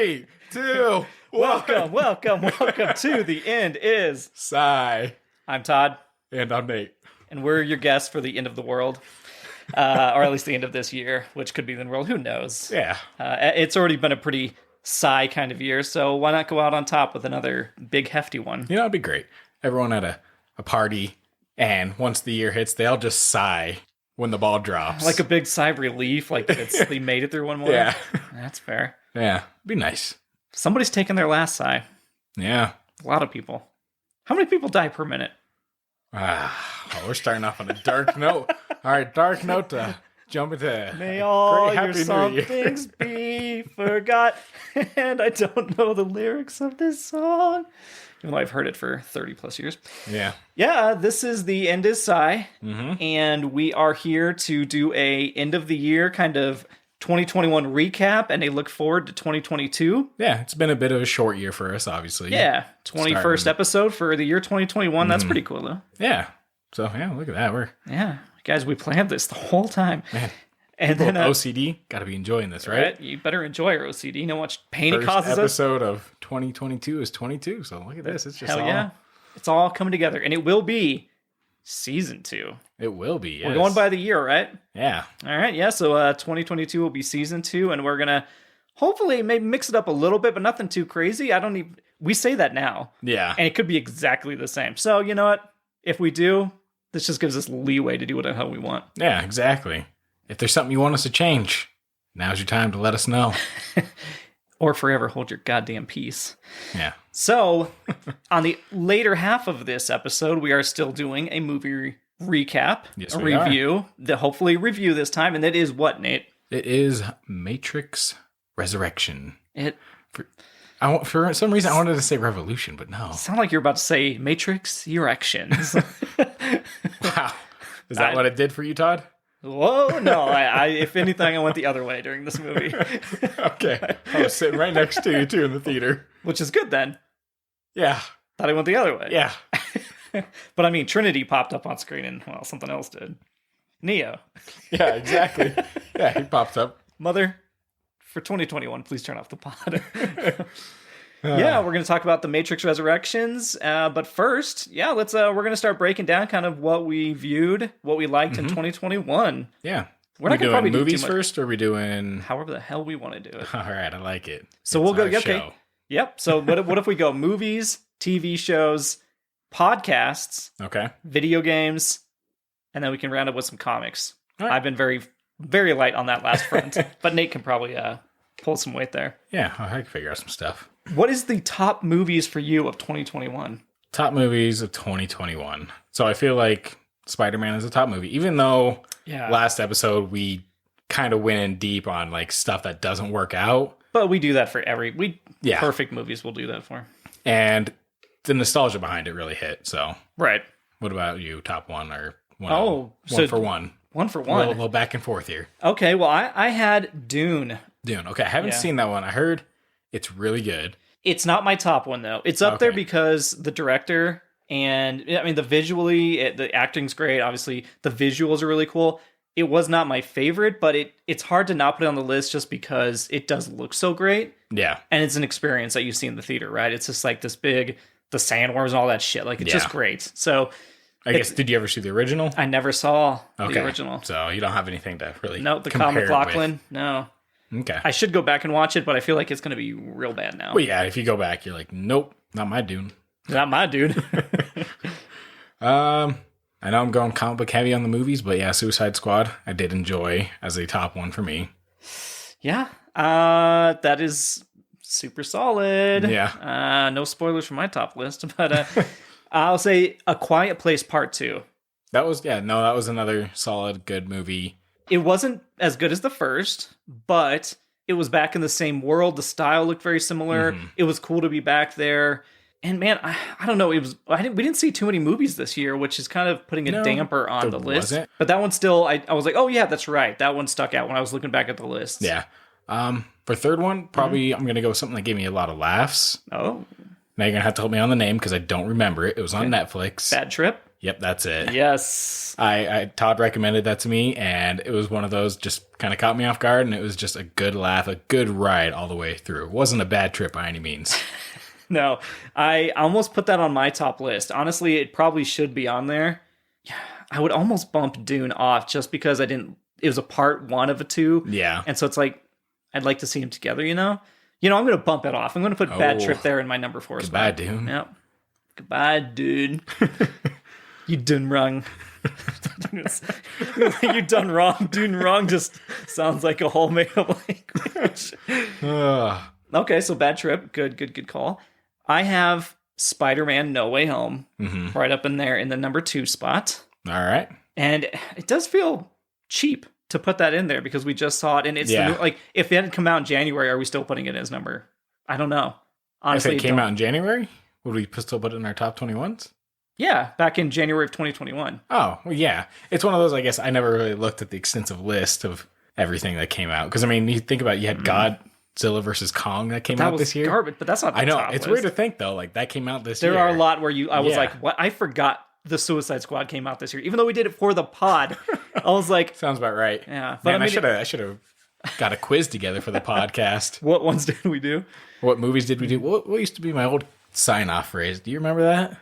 3, 2, 1. Welcome to The End Is Sigh. I'm Todd. And I'm Nate. And we're your guests for the end of the world. Or at least the end of this year, which could be the world. Who knows? Yeah. It's already been a pretty sigh kind of year, so why not go out on top with another big hefty one? You know, it'd be great. Everyone at a party, and once the year hits, they all just sigh when the ball drops. Like a big sigh of relief, like they made it through one more. Yeah. That's fair. Yeah, it'd be nice. Somebody's taking their last sigh. Yeah. A lot of people. How many people die per minute? We're starting off on a dark note. All right, dark note to jump into. May all Great, your somethings be forgot. And I don't know the lyrics of this song, even though I've heard it for 30 plus years. Yeah. Yeah, this is the End is Sigh. Mm-hmm. And we are here to do a end of the year kind of 2021 recap and a look forward to 2022. Yeah, it's been a bit of a short year for us, obviously. Yeah, 21st episode for the year 2021. That's pretty cool, though. Yeah. So, yeah, look at that. Yeah. Guys, we planned this the whole time. Man. And then OCD, got to be enjoying this, right? You better enjoy our OCD. You know how much pain First it causes us? episode of 2022 is 22, so look at this. It's just Hell yeah. It's all coming together. And it will be season 2. It will be, yes. We're going by the year, right? Yeah. All right, yeah. So 2022 will be season 2, and we're going to hopefully maybe mix it up a little bit, but nothing too crazy. We say that now. Yeah. And it could be exactly the same. So, you know what? If we do, this just gives us leeway to do what the hell we want. Yeah, exactly. If there's something you want us to change, now's your time to let us know. Or forever hold your goddamn peace. Yeah. So, on the later half of this episode, we are still doing a movie recap, yes, a we review, hopefully review this time, and that is what, Nate? It is Matrix Resurrection. For some reason, I wanted to say Revolution, but no. Sound like you're about to say Matrix Erections. Wow. Is that what it did for you, Todd? Whoa, no. If anything, I went the other way during this movie. Okay. I was sitting right next to you, too, in the theater. Which is good, then. Yeah. Thought I went the other way. Yeah. But I mean, Trinity popped up on screen and, well, something else did. Neo. Yeah, exactly. Yeah, he popped up. Mother, for 2021, please turn off the pod. Yeah, we're going to talk about the Matrix Resurrections. But first, yeah, we're going to start breaking down kind of what we viewed, what we liked in 2021 Yeah. We're not doing probably movies do first, or are we doing... however the hell we want to do it. All right, I like it. So we'll go, our okay. show. Yep. So what if we go movies, TV shows, podcasts, Okay. video games, and then we can round up with some comics. All right. I've been very, very light on that last front, but Nate can probably pull some weight there. Yeah, I can figure out some stuff. What is the top movies for you of 2021? Top movies of 2021. So I feel like Spider-Man is a top movie, even though last episode we kind of went in deep on like stuff that doesn't work out. But we do that for Yeah. perfect movies we'll do that for. And the nostalgia behind it really hit. So Right. what about you? Top one or one? Oh, one for one. One for one. A little back and forth here. Okay, well, I had Dune. Dune. Okay, I haven't Yeah. seen that one. I heard it's really good. It's not my top one, though. It's up there because the director and, I mean, the acting's great. Obviously, the visuals are really cool. It was not my favorite, but it's hard to not put it on the list just because it does look so great. Yeah. And it's an experience that you see in the theater, right? It's just like the sandworms and all that shit. Like, it's just great. So... I guess, did you ever see the original? I never saw the original. So you don't have anything to really the Kyle compare it MacLachlan. with. No. Okay. I should go back and watch it, but I feel like it's going to be real bad now. Well, yeah, if you go back, you're like, nope, not my Dune. Not my dude. I know I'm going comic book heavy on the movies, but yeah, Suicide Squad, I did enjoy as a top one for me. Yeah. That is super solid. Yeah. No spoilers for my top list, but I'll say A Quiet Place Part 2. That was another solid, good movie. It wasn't as good as the first, but it was back in the same world. The style looked very similar. Mm-hmm. It was cool to be back there. And man, I don't know. We didn't see too many movies this year, which is kind of putting a damper on the list. Wasn't. But that one still, I was like, oh yeah, that's right. That one stuck out when I was looking back at the list. Yeah. For third one, probably I'm gonna go with something that gave me a lot of laughs. Oh. Now you're gonna have to help me on the name because I don't remember it. It was on Netflix. Bad Trip. Yep, that's it. Yes. Todd recommended that to me, and it was one of those just kind of caught me off guard, and it was just a good laugh, a good ride all the way through. It wasn't a bad trip by any means. No, I almost put that on my top list. Honestly, it probably should be on there. I would almost bump Dune off just because it was a part one of a two. Yeah. And so it's like, I'd like to see them together, you know? I'm going to bump it off. I'm going to put Bad Trip there in my number 4 spot. Goodbye, Dune. Yep. Goodbye, dude. You done wrong. You done wrong. Dune wrong just sounds like a whole made-up language. Okay, so Bad Trip. Good call. I have Spider-Man No Way Home right up in there in the number 2 spot. All right. And it does feel cheap to put that in there because we just saw it. And it's like, if it had come out in January, are we still putting it as number? I don't know. Honestly, if it came out in January, would we still put it in our top 21s? Yeah, back in January of 2021. Oh, well, yeah. It's one of those, I guess, I never really looked at the extensive list of everything that came out. Because, I mean, you think about it, you had Godzilla versus Kong that came out this year. Garbage, but that's not the I know. top It's list. weird to think, though. Like, that came out this year. There are a lot where I was like, what? I forgot the Suicide Squad came out this year. Even though we did it for the pod, I was like... Sounds about right. Yeah. But man, I should have got a quiz together for the podcast. What ones did we do? What movies did we do? What used to be my old sign-off phrase? Do you remember that?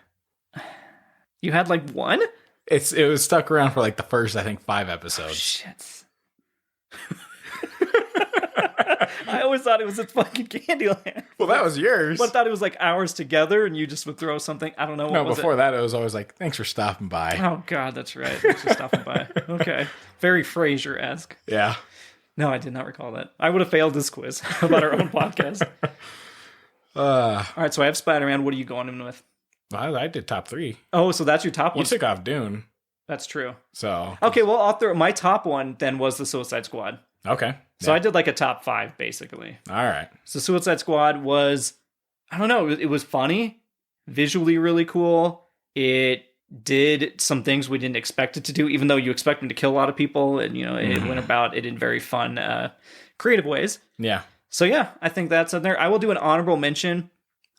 You had like one? It was stuck around for like the first, I think, 5 episodes. Oh, shit. I always thought it was at fucking Candyland. Well, that was yours. But I thought it was like hours together and you just would throw something. I don't know. No, before that, it was always like, thanks for stopping by. Oh, God, that's right. Thanks for stopping by. Okay. Very Frasier-esque. Yeah. No, I did not recall that. I would have failed this quiz about our own podcast. All right, so I have Spider-Man. What are you going in with? I did top 3. Oh, so that's your top one. You took off Dune. That's true. So okay, well, I'll throw my top one then was the Suicide Squad. Okay. So I did like a top 5 basically. All right. So Suicide Squad was, I don't know, it was funny, visually really cool. It did some things we didn't expect it to do, even though you expect him to kill a lot of people, and it went about it in very fun, creative ways. Yeah. So yeah, I think that's in there. I will do an honorable mention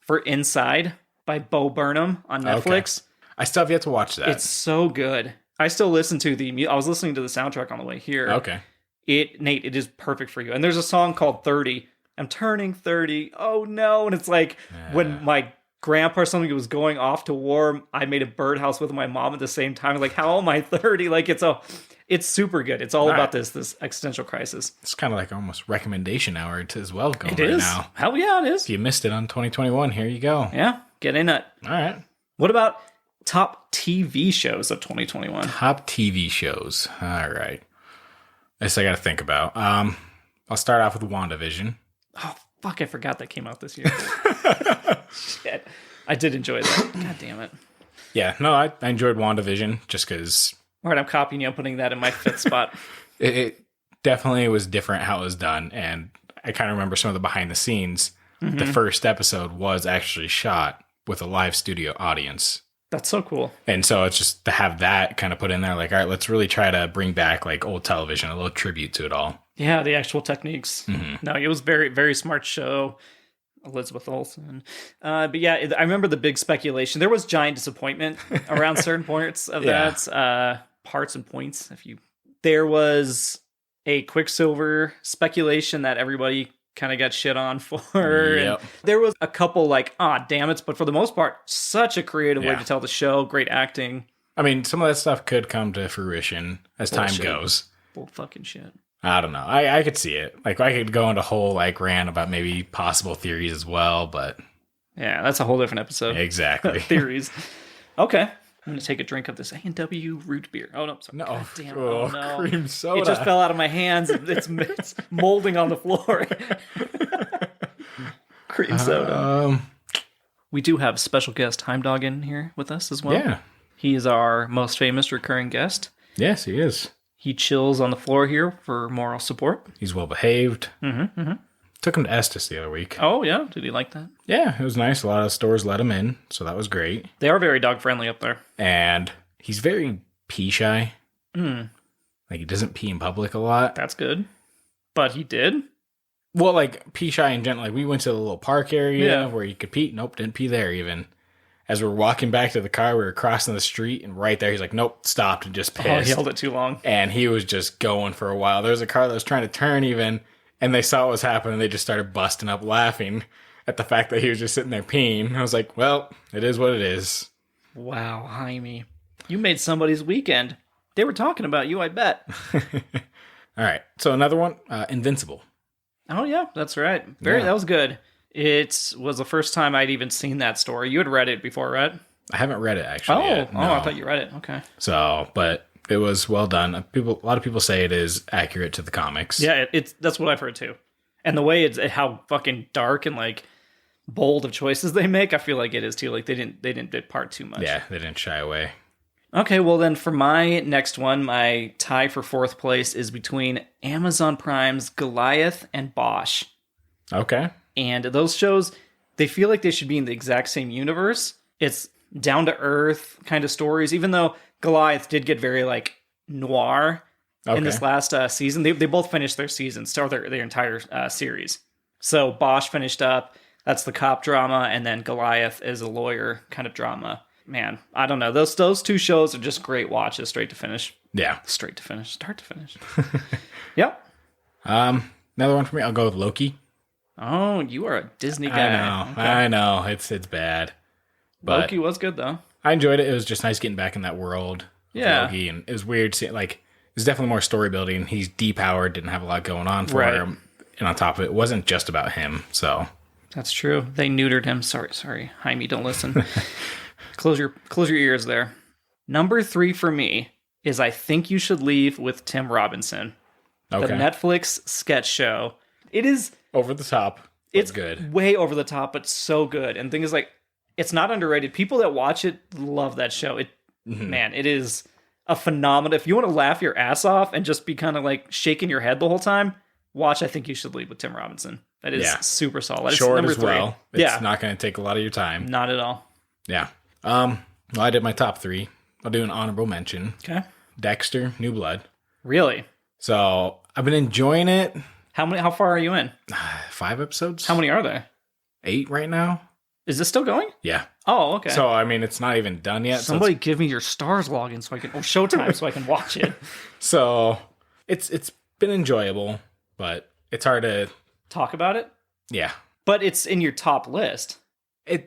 for Inside by Bo Burnham on Netflix. Okay. I still have yet to watch that. It's so good. I still listen to I was listening to the soundtrack on the way here. Okay. Nate, it is perfect for you. And there's a song called 30. I'm turning 30. Oh no. And it's like when my grandpa or something was going off to war, I made a birdhouse with my mom at the same time. Like, how am I 30? Like, it's super good. It's all about this existential crisis. It's kind of like almost recommendation hour as well going right now. Hell yeah, it is. If you missed it on 2021, here you go. Yeah, get in it. All right. What about top TV shows of 2021? Top TV shows. All right. This I got to think about. I'll start off with WandaVision. Oh, fuck, I forgot that came out this year. Shit. I did enjoy that. God damn it. Yeah, no, I enjoyed WandaVision just because... All right, I'm copying you. I'm putting that in my 5th spot. It definitely was different how it was done, and I kind of remember some of the behind the scenes. Mm-hmm. The first episode was actually shot with a live studio audience. That's so cool. And so it's just to have that kind of put in there, like, all right, let's really try to bring back like old television, a little tribute to it all. Yeah, the actual techniques. Mm-hmm. No, it was very, very smart show. Elizabeth Olsen. But yeah, I remember the big speculation. There was giant disappointment around certain points of that. Parts and points. There was a Quicksilver speculation that everybody kind of got shit on for. Yep. And there was a couple like, damn it. But for the most part, such a creative way to tell the show. Great acting. I mean, some of that stuff could come to fruition as time goes. Bull fucking shit. I don't know. I could see it. Like, I could go into a whole like rant about maybe possible theories as well, but yeah, that's a whole different episode. Exactly. Theories. Okay. I'm going to take a drink of this A&W root beer. Oh, no. Sorry. No. God damn. Oh, no. Cream soda. It just fell out of my hands. It's molding on the floor. Cream soda. We do have special guest Heimdog in here with us as well. Yeah. He is our most famous recurring guest. Yes, he is. He chills on the floor here for moral support. He's well behaved. Mm-hmm, mm-hmm. Took him to Estes the other week. Oh, yeah? Did he like that? Yeah, it was nice. A lot of stores let him in, so that was great. They are very dog-friendly up there. And he's very pee-shy. Mm. Like, he doesn't pee in public a lot. That's good. But he did? Well, like, pee-shy in general. Like, we went to the little park area where you could pee. Nope, didn't pee there even. as we're walking back to the car, we were crossing the street, and right there, he's like, nope, stopped, and just pissed. Oh, he held it too long. And he was just going for a while. There was a car that was trying to turn even, and they saw what was happening. They just started busting up laughing at the fact that he was just sitting there peeing. I was like, well, it is what it is. Wow, Jaime. You made somebody's weekend. They were talking about you, I bet. All right. So another one, Invincible. Oh, yeah, that's right. That was good. It was the first time I'd even seen that story. You had read it before, right? I haven't read it, actually. Yet. No. I thought you read it. Okay. So, but it was well done. A lot of people say it is accurate to the comics. Yeah, that's what I've heard, too. And the way how fucking dark and, like, bold of choices they make, I feel like it is, too. Like, they didn't depart too much. Yeah, they didn't shy away. Okay, well then for my next one, my tie for fourth place is between Amazon Prime's Goliath and Bosch. Okay. And those shows, they feel like they should be in the exact same universe. It's down-to-earth kind of stories, even though Goliath did get very, like, noir in this last season. They both finished their seasons, or their entire series. So Bosch finished up, that's the cop drama, and then Goliath is a lawyer kind of drama. Man, I don't know. Those two shows are just great watches, straight to finish. Yeah. Straight to finish. Start to finish. Yep. Another one for me, I'll go with Loki. Oh, you are a Disney guy. I know. It's bad. But Loki was good, though. I enjoyed it. It was just nice getting back in that world. Yeah. Loki, and it was weird seeing, like, there's definitely more story building. He's depowered, didn't have a lot going on for him. And on top of it wasn't just about him, so. That's true. They neutered him. Sorry. Jaime, don't listen. Close your ears there. Number 3 for me is I Think You Should Leave with Tim Robinson. Okay. The Netflix sketch show. It is over the top. It's good. Way over the top, but so good. And the thing is, like, it's not underrated. People that watch it love that show. Man, it is a phenomenon. If you want to laugh your ass off and just be kind of like shaking your head the whole time, watch I Think You Should Leave with Tim Robinson. That is super solid. Short it's number 3. Well. It's not going to take a lot of your time. Not at all. Yeah. Well, I did my top 3. I'll do an honorable mention. Okay. Dexter, New Blood. Really? So I've been enjoying it. How far are you in? 5 episodes. How many are there? 8 right now. Is this still going? Yeah. Oh, okay. So I mean, it's not even done yet. Somebody give me your Stars login so I can, or Showtime so I can watch it. So it's been enjoyable, but it's hard to talk about it. Yeah. But it's in your top list.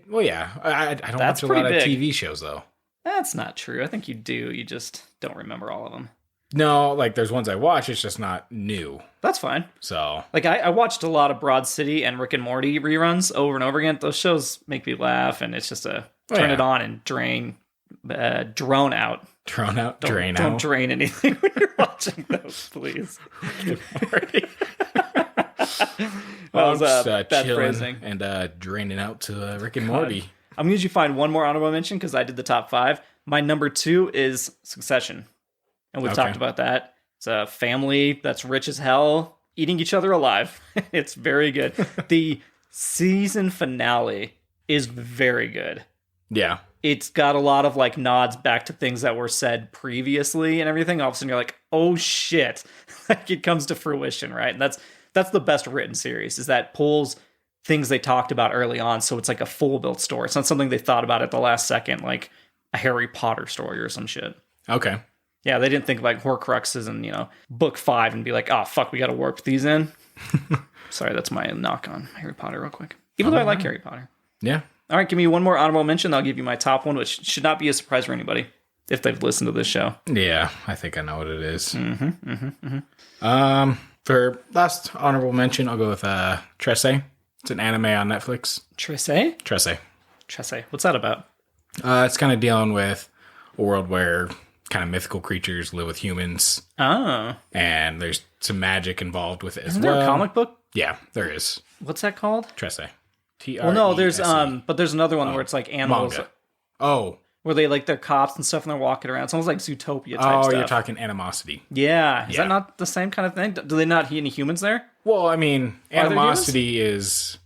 Well, yeah. I don't watch a lot of TV shows, though. That's not true. I think you do. You just don't remember all of them. No, like, there's ones I watch. It's just not new. That's fine. So. Like, I watched a lot of Broad City and Rick and Morty reruns over and over again. Those shows make me laugh, and it's just turn it on and drone out. Drone out? Drain out? Don't drain anything when you're watching those, please. Rick and Morty. Well, I was bad phrasing. And draining out to Rick and Morty. I'm going to usually find one more honorable mention because I did the top 5. My number 2 is Succession. And we've talked about that. It's a family that's rich as hell, eating each other alive. It's very good. The season finale is very good. Yeah. It's got a lot of like nods back to things that were said previously and everything. All of a sudden you're like, oh shit. Like it comes to fruition, right? And that's the best written series, is that pulls things they talked about early on. So it's like a full built story. It's not something they thought about at the last second, like a Harry Potter story or some shit. Okay. Yeah, they didn't think like Horcruxes in, book 5 and be like, oh, fuck, we got to warp these in. Sorry, that's my knock on Harry Potter real quick. Even though I like Harry Potter. Yeah. All right, give me one more honorable mention. I'll give you my top one, which should not be a surprise for anybody if they've listened to this show. Yeah, I think I know what it is. For last honorable mention, I'll go with Tresse. It's an anime on Netflix. Tresse? Tresse. What's that about? It's kind of dealing with a world where kind of mythical creatures live with humans. Oh. And there's some magic involved with it as well. Isn't there a comic book? Yeah, there is. What's that called? Tresse. Tresse. Well, no, there's but there's another one where it's like animals. Manga. Oh. Where they like they're cops and stuff and they're walking around. It's almost like Zootopia type stuff. Oh, you're talking Animosity. Yeah. Is that not the same kind of thing? Do they not eat any humans there? Well, I mean, Animosity is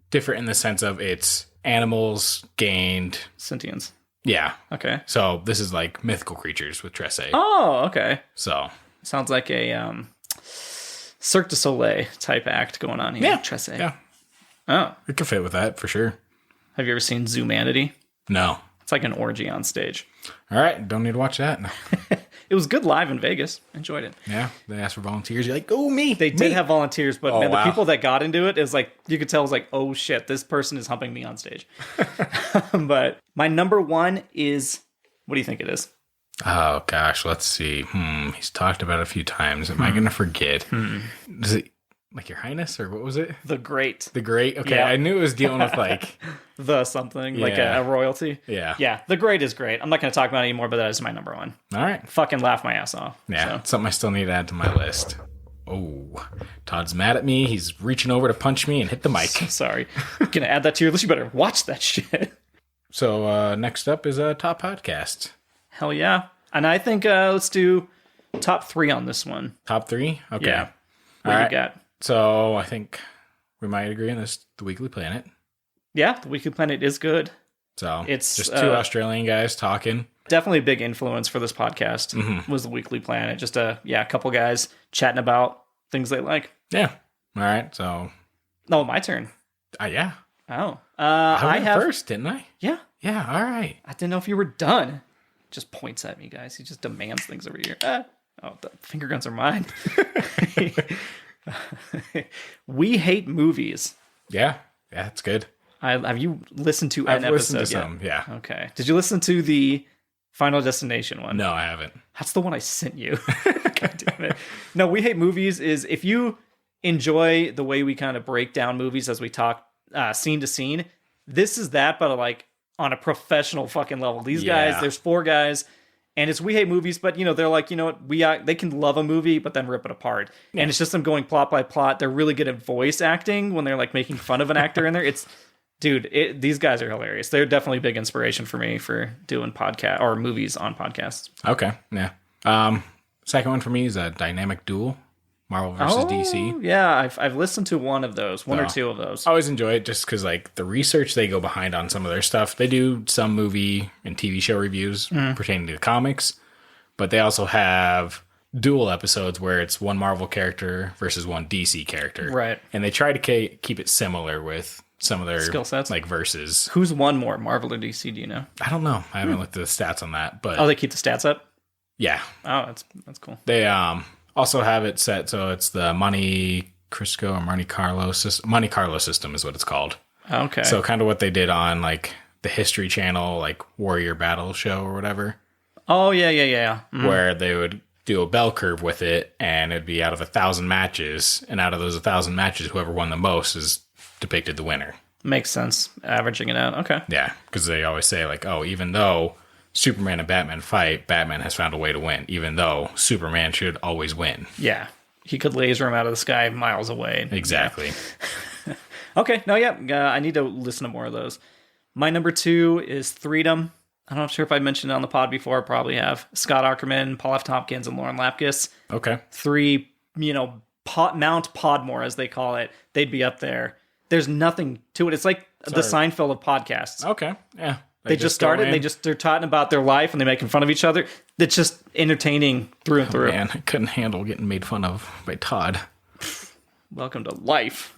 different in the sense of it's animals gained sentience. Yeah. Okay. So this is like mythical creatures with Tresse. Oh, okay. So sounds like a Cirque du Soleil type act going on here. Yeah. Tresse. Yeah. Oh. It could fit with that for sure. Have you ever seen Zoomanity? No. It's like an orgy on stage. All right. Don't need to watch that. No. It was good live in Vegas. Enjoyed it. Yeah. They asked for volunteers. You're like, oh, me. They did have volunteers, but man, wow. the people that got into it, is like, you could tell it was like, oh shit, this person is humping me on stage. But my number one is, what do you think it is? Oh, gosh. Let's see. He's talked about it a few times. Am I going to forget? Is it like Your Highness, or what was it? The Great. The Great? Okay. Yeah. I knew it was dealing with like... the something, like a royalty. Yeah. Yeah. The Great is great. I'm not going to talk about it anymore, but that is my number one. All right. Fucking laugh my ass off. Yeah. Something I still need to add to my list. Oh, Todd's mad at me. He's reaching over to punch me and hit the mic. Sorry. Gonna add that to your list. You better watch that shit. So next up is a top podcast. Hell yeah. And I think let's do top 3 on this one. Top 3? Okay. Yeah. What do you got? So I think we might agree on this. The Weekly Planet. Yeah, The Weekly Planet is good. So it's just 2 Australian guys talking. Definitely a big influence for this podcast was The Weekly Planet. Just a couple guys chatting about things they like. Yeah. All right. So. Oh, my turn. Yeah. Oh. I went first, didn't I? Yeah. Yeah. All right. I didn't know if you were done. Just points at me, guys. He just demands things over here. Oh, the finger guns are mine. We hate movies. Yeah. Yeah, that's good. Have you listened to an episode? I've listened to some, yeah. Okay. Did you listen to the Final Destination one? No, I haven't. That's the one I sent you. God damn it. No, We Hate Movies is, if you enjoy the way we kind of break down movies as we talk scene to scene, this is that, but like on a professional fucking level. These guys, there's 4 guys, and it's We Hate Movies, but they're like, you know what, they can love a movie, but then rip it apart. Yeah. And it's just them going plot by plot. They're really good at voice acting when they're like making fun of an actor in there. It's, dude, these guys are hilarious. They're definitely a big inspiration for me for doing podcast or movies on podcasts. Okay, yeah. Second one for me is a Dynamic Duel, Marvel versus DC. Yeah, I've listened to one of those, one or two of those. I always enjoy it just because like the research they go behind on some of their stuff. They do some movie and TV show reviews pertaining to the comics, but they also have dual episodes where it's one Marvel character versus one DC character. Right. And they try to keep it similar with some of their skill sets, like versus. Who's won more, Marvel or DC? Do you know? I don't know. I haven't looked at the stats on that, but they keep the stats up. Yeah. Oh, that's cool. They also have it set so it's the Monte Carlo system is what it's called. Okay. So kind of what they did on like the History Channel, like Warrior Battle show or whatever. Oh yeah. Where they would do a bell curve with it, and it'd be out of 1,000 matches, and out of those 1,000 matches, whoever won the most is depicted the winner. Makes sense. Averaging it out. Okay. Yeah, because they always say like, oh, even though Superman and Batman fight, Batman has found a way to win, even though Superman should always win. Yeah. He could laser him out of the sky miles away. Exactly. Yeah. Okay. No, yeah. I need to listen to more of those. My number 2 is Freedom. I'm not sure if I mentioned it on the pod before. I probably have. Scott Aukerman, Paul F. Tompkins, and Lauren Lapkus. Okay. 3, Mount Podmore, as they call it. They'd be up there. There's nothing to it. It's like the Seinfeld of podcasts. Okay. Yeah. They just started. They're talking about their life and they're making fun of each other. It's just entertaining through and through. Man, I couldn't handle getting made fun of by Todd. Welcome to life.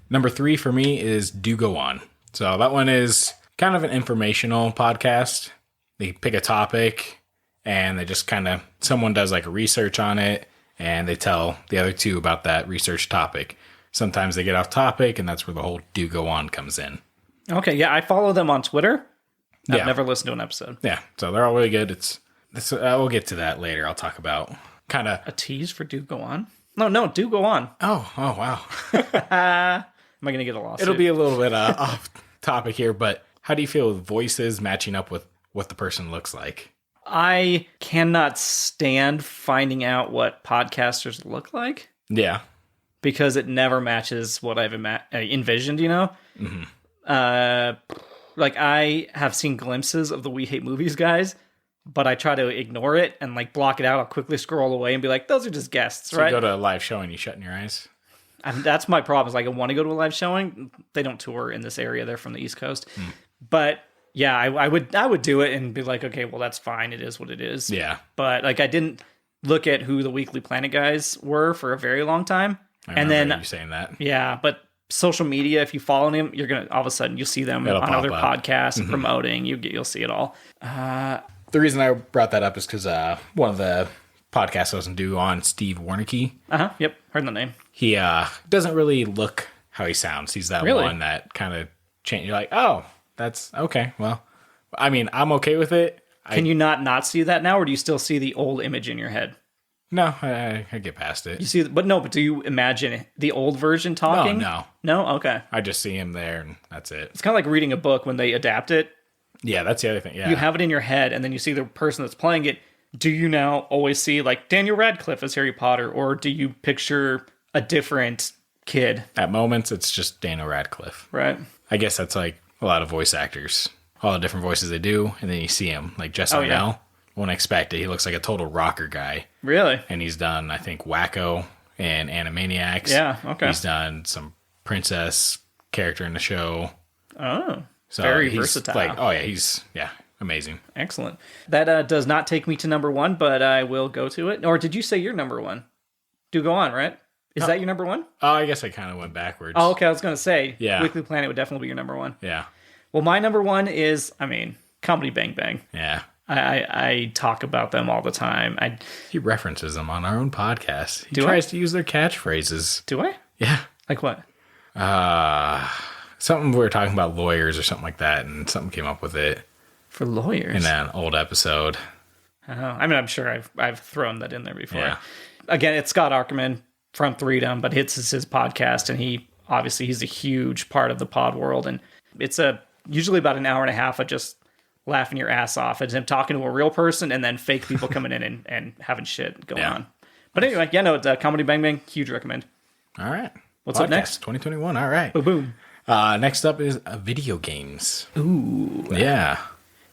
Number 3 for me is Do Go On. So that one is kind of an informational podcast. They pick a topic and they just kind of, someone does like a research on it and they tell the other 2 about that research topic. Sometimes they get off topic and that's where the whole Do Go On comes in. Okay, yeah, I follow them on Twitter. I've never listened to an episode. Yeah, so they're all really good. We'll get to that later. I'll talk about kind of a tease for Do Go On. No, Do Go On. Oh, wow. Am I going to get a lawsuit? It'll be a little bit off topic here, but how do you feel with voices matching up with what the person looks like? I cannot stand finding out what podcasters look like. Yeah, because it never matches what I've envisioned. Mm-hmm. Like I have seen glimpses of the We Hate Movies guys, but I try to ignore it and like block it out. I'll quickly scroll away and be like, those are just guests, so right? You go to a live show and you shutting your eyes. And that's my problem. Is like I want to go to a live showing. They don't tour in this area. They're from the East Coast. But yeah, I would do it and be like, okay, well that's fine. It is what it is. Yeah. But like I didn't look at who the Weekly Planet guys were for a very long time. I remember you saying that. Yeah, but social media, if you follow him, you're gonna all of a sudden you'll see them It'll on pop other up. podcasts promoting. You'll see it all. The reason I brought that up is because one of the podcasts I was do on Steve Warnicki. Yep, heard the name. He doesn't really look how he sounds. He's that Really? one that kind of change. You're like, oh, that's okay. Well, I mean, I'm okay with it. Can you not see that now, or do you still see the old image in your head? No, I get past it. You see, but do you imagine the old version talking? No. Okay. I just see him there, and that's it. It's kind of like reading a book when they adapt it. Yeah, that's the other thing. Yeah, You have it in your head, and then you see the person that's playing it. Do you now always see like Daniel Radcliffe as Harry Potter, or do you picture a different kid? At moments, it's just Daniel Radcliffe. Right. I guess that's like a lot of voice actors. All the different voices they do, and then you see him. Like Jess Arnell. yeah. Won't expect it. He looks like a total rocker guy. Really? And he's done, I think, Wacko and Animaniacs. Yeah, okay. He's done some princess character in the show. Oh, So very he's versatile. Like, oh yeah, he's amazing. Excellent. That does not take me to number one, but I will go to it. Or did you say your number one? Do go on, right? Is that your number one? Oh, I guess I kind of went backwards. Oh, okay. I was going to say, Yeah. Weekly Planet would definitely be your number one. Yeah. Well, my number one is, Comedy Bang Bang. Yeah. I talk about them all the time. He references them on our own podcast. He Do I? tries to use their catchphrases. Do I? Yeah. Like what? Something we were talking about lawyers or something like that, and something came up with it For lawyers? in an old episode. Oh, I'm sure I've thrown that in there before. Yeah. Again, it's Scott Aukerman from Freedom, but it's his podcast, and he's a huge part of the pod world, and it's usually about an hour and a half of just laughing your ass off. It's him talking to a real person and then fake people coming in and having shit going on. But anyway, it's Comedy Bang Bang. Huge recommend. All right. What's up next? 2021. All right. Boom. Next up is video games. Ooh. Yeah.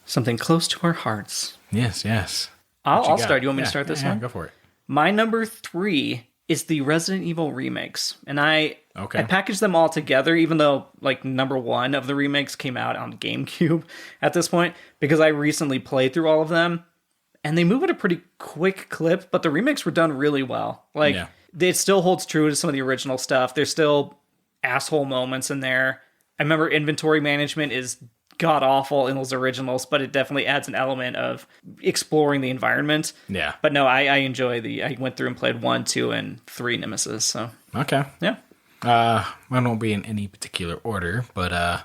Something close to our hearts. Yes. I'll start. You want me to start this one? Go for it. My number 3 is the Resident Evil remakes. And I packaged them all together, even though like number 1 of the remakes came out on GameCube at this point, because I recently played through all of them. And they move at a pretty quick clip, but the remakes were done really well. Like, it still holds true to some of the original stuff. There's still asshole moments in there. I remember inventory management is god awful in those originals, but it definitely adds an element of exploring the environment. Yeah. But no, I enjoy I went through and played 1, 2, and 3 Nemesis. So Okay. yeah. Mine won't be in any particular order, but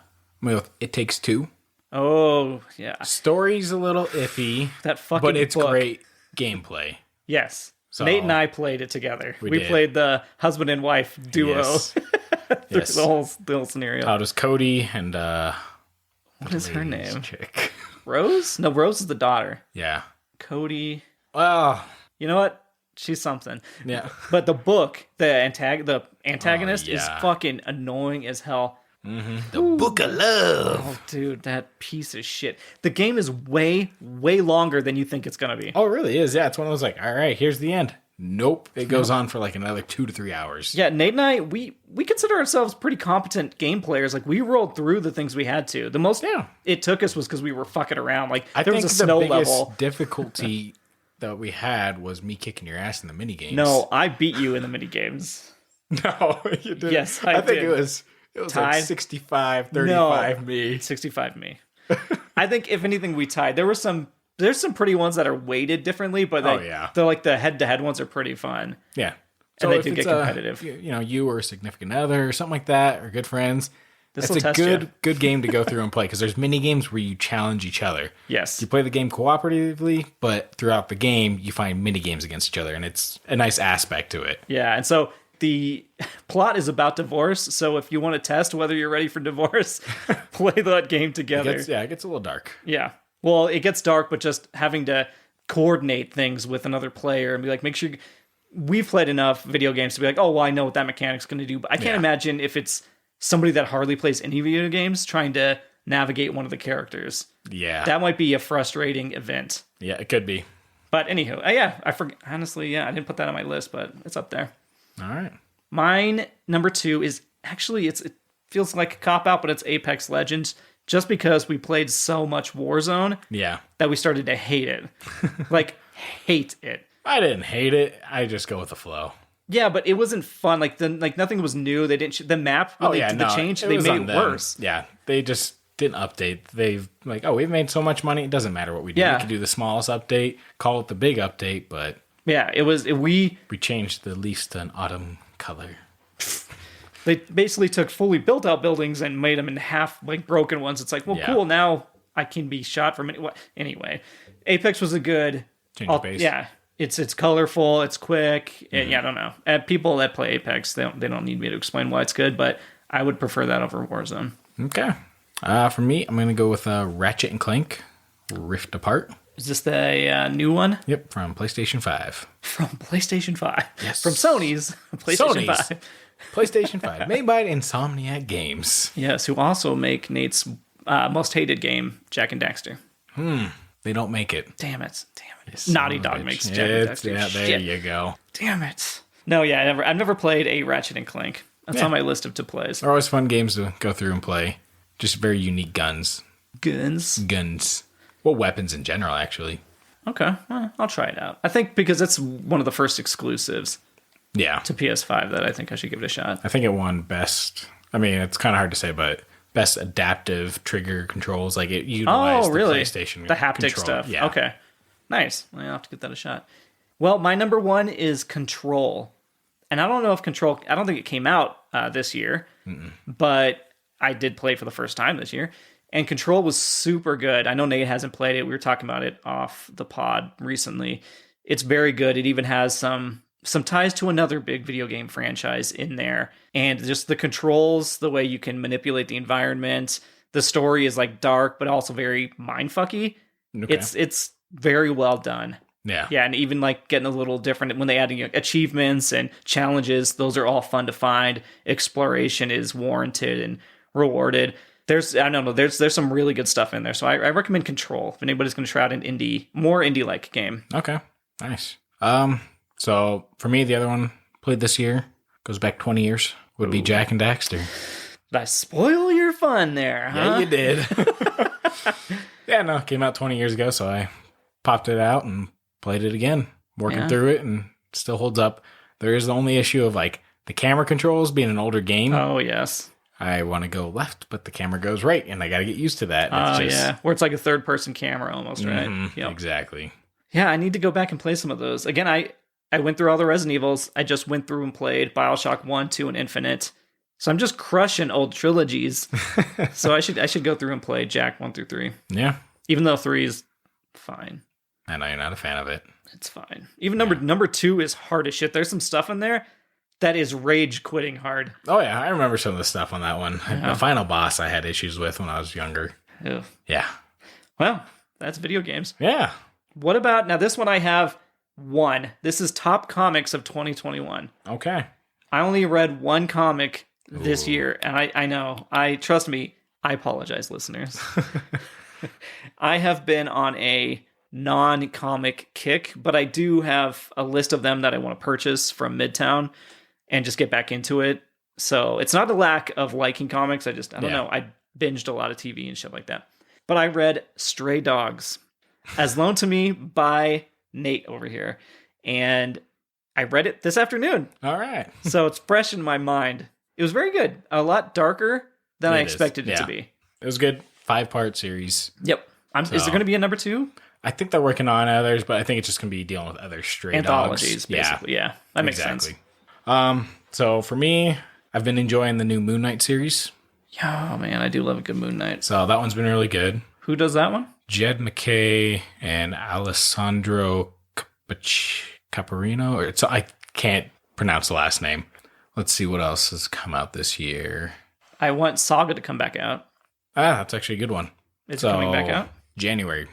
It Takes Two. Oh yeah, Story's a little iffy. that fucking but it's book. great gameplay. Yes. So, Nate and I played it together. We did. played the husband and wife duo. Yes. through the whole scenario. How does Cody and What is her name? chick? Rose? No, Rose is the daughter. Yeah. Cody. Well, You know what? She's something. yeah. But the book, the antagonist is yeah. fucking annoying as hell. The Book of Love. Oh, dude, that piece of shit. The game is way, way longer than you think it's gonna be. Oh, it really is. Yeah, it's one of those like, all right, here's the end. Nope. It goes on for like another 2 to 3 hours. Yeah, Nate and I, we consider ourselves pretty competent game players. Like, we rolled through the things we had to. The most it took us was because we were fucking around. Like, there was a snow the biggest level. difficulty that we had was me kicking your ass in the mini games. No, I beat you in the mini games. No, you didn't. Yes, I think did. it was Tied? like 65, 35 me. 65 me. I think if anything we tied. There's some pretty ones that are weighted differently, but they're like the head-to-head ones are pretty fun. Yeah. And they if do it's get competitive. You or a significant other or something like that, or good friends. It's will a test good game to go through and play because there's mini games where you challenge each other. Yes. You play the game cooperatively, but throughout the game you find mini games against each other, and it's a nice aspect to it. Yeah, and so the plot is about divorce, so if you want to test whether you're ready for divorce, play that game together. It gets a little dark. Yeah. Well, it gets dark, but just having to coordinate things with another player and be like, make sure we've played enough video games to be like, oh, well, I know what that mechanic's going to do, but I can't imagine if it's somebody that hardly plays any video games trying to navigate one of the characters. Yeah. That might be a frustrating event. Yeah, it could be. But anywho, I forget. Honestly, I didn't put that on my list, but it's up there. All right. Mine, number 2, is actually, it feels like a cop-out, but it's Apex Legends, just because we played so much Warzone that we started to hate it. Like, hate it. I didn't hate it. I just go with the flow. Yeah, but it wasn't fun. Like nothing was new. They didn't the map when they did the change. They made it worse. Yeah, they just didn't update. They've we've made so much money. It doesn't matter what we do. We can do the smallest update, call it the big update, but we changed the leaves to an autumn color. They basically took fully built out buildings and made them in half broken ones. It's like, well, cool. Now I can be shot from anyway. Apex was a good change of pace. Yeah. It's colorful, it's quick. I don't know. People that play Apex, they don't need me to explain why it's good, but I would prefer that over Warzone. Okay. For me, I'm going to go with Ratchet and Clank Rift Apart. Is this the new one? Yep, from PlayStation 5. From PlayStation 5. Yes. From Sony's PlayStation 5. PlayStation 5, made by Insomniac Games. Yes, who also make Nate's most hated game, Jak and Daxter. They don't make it. Damn it. Naughty Dog makes Jak and Daxter. Yeah, there you go. Damn it. No, yeah, I've never played a Ratchet and Clank. That's on my list of to plays. They're always fun games to go through and play. Just very unique guns. Guns. Well, weapons in general, actually. Okay, well, I'll try it out. I think because it's one of the first exclusives to PS5 that I think I should give it a shot. I think it won best. I mean, it's kind of hard to say, but best adaptive trigger controls. Like it utilized the PlayStation the haptic stuff. Yeah. Okay. Nice. I'll have to give that a shot. Well, my number one is Control. And I don't know if Control, I don't think it came out this year, but I did play it for the first time this year. And Control was super good. I know Nate hasn't played it. We were talking about it off the pod recently. It's very good. It even has some ties to another big video game franchise in there. And just the controls, the way you can manipulate the environment. The story is dark, but also very mindfucky. Okay. It's very well done. Yeah. Yeah, and even getting a little different when they add achievements and challenges, those are all fun to find. Exploration is warranted and rewarded. There's some really good stuff in there. So I recommend Control if anybody's going to try out an more indie-like game. Okay. Nice. So for me, the other one played this year, goes back 20 years, would be Jak and Daxter. Did I spoil your fun there, huh? Yeah, you did. Yeah, no, it came out 20 years ago, so I popped it out and played it again, working through it, and it still holds up. There is the only issue of the camera controls being an older game. Oh, yes. I want to go left, but the camera goes right, and I got to get used to that. Yeah. Where it's like a third-person camera almost, right? Mm-hmm, yep. Exactly. Yeah, I need to go back and play some of those. Again, I went through all the Resident Evils. I just went through and played BioShock 1, 2, and Infinite. So I'm just crushing old trilogies. So I should go through and play Jak 1 through 3. Yeah. Even though 3 is fine. I know you're not a fan of it. It's fine. Even number 2 is hard as shit. There's some stuff in there that is rage quitting hard. Oh, yeah. I remember some of the stuff on that one. Yeah. The final boss I had issues with when I was younger. Ew. Yeah. Well, that's video games. Yeah. What about, now this one I have one. This is top comics of 2021. Okay. I only read one comic this year, and I know. Trust me, I apologize, listeners. I have been on a non-comic kick, but I do have a list of them that I want to purchase from Midtown and just get back into it. So it's not a lack of liking comics. I don't know. I binged a lot of TV and shit like that. But I read Stray Dogs, as loaned to me by Nate over here. And I read it this afternoon. All right. So it's fresh in my mind. It was very good. A lot darker than I expected it to be. It was good. 5-part series. Yep. Is there going to be a number 2? I think they're working on others, but I think it's just going to be dealing with other stray anthologies, dogs. Basically. Yeah. That makes sense. So for me, I've been enjoying the new Moon Knight series. Oh, man, I do love a good Moon Knight. So that one's been really good. Who does that one? Jed McKay and Alessandro Caparino. I can't pronounce the last name. Let's see what else has come out this year. I want Saga to come back out. That's actually a good one. It's coming back out? January.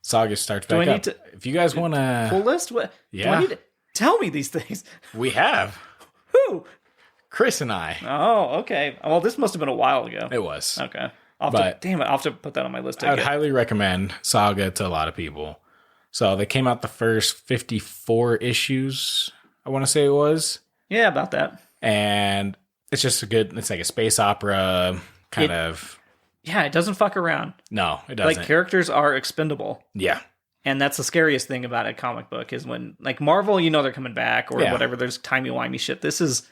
Saga starts back up. If you guys want to... Full list? What? Yeah. Do I need to tell me these things? We have. Who? Chris and I. Oh, okay. Well, this must have been a while ago. It was. Okay. Damn it, I'll have to put that on my list. I would highly recommend Saga to a lot of people. So they came out the first 54 issues, I want to say it was. Yeah, about that. And it's just it's like a space opera kind of. Yeah, it doesn't fuck around. No, it doesn't. Characters are expendable. Yeah. And that's the scariest thing about a comic book is when, like Marvel, they're coming back or whatever. There's timey-wimey shit. This is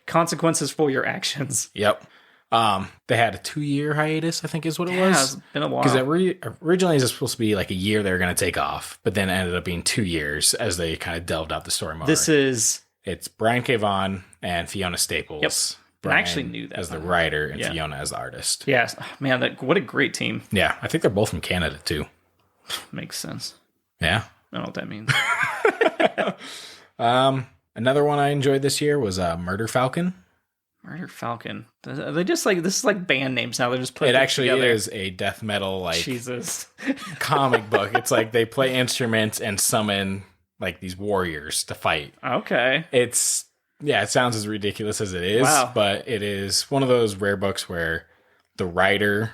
consequences for your actions. Yep. They had a 2-year hiatus, I think is what it was. It's been a while. Because originally it was supposed to be like a year they were going to take off, but then it ended up being 2 years as they kind of delved out the story more. It's Brian K. Vaughan and Fiona Staples. Yep. Brian I actually knew that. As the writer and Fiona as the artist. Yeah. Man, what a great team. Yeah. I think they're both from Canada too. Makes sense. Yeah. I don't know what that means. Another one I enjoyed this year was Murder Falcon. Murder Falcon. Are they just like, this is like band names now. They're just putting it actually together. Is a death metal like Jesus comic book. It's like they play instruments and summon like these warriors to fight. Okay. It sounds as ridiculous as it is, but it is one of those rare books where the writer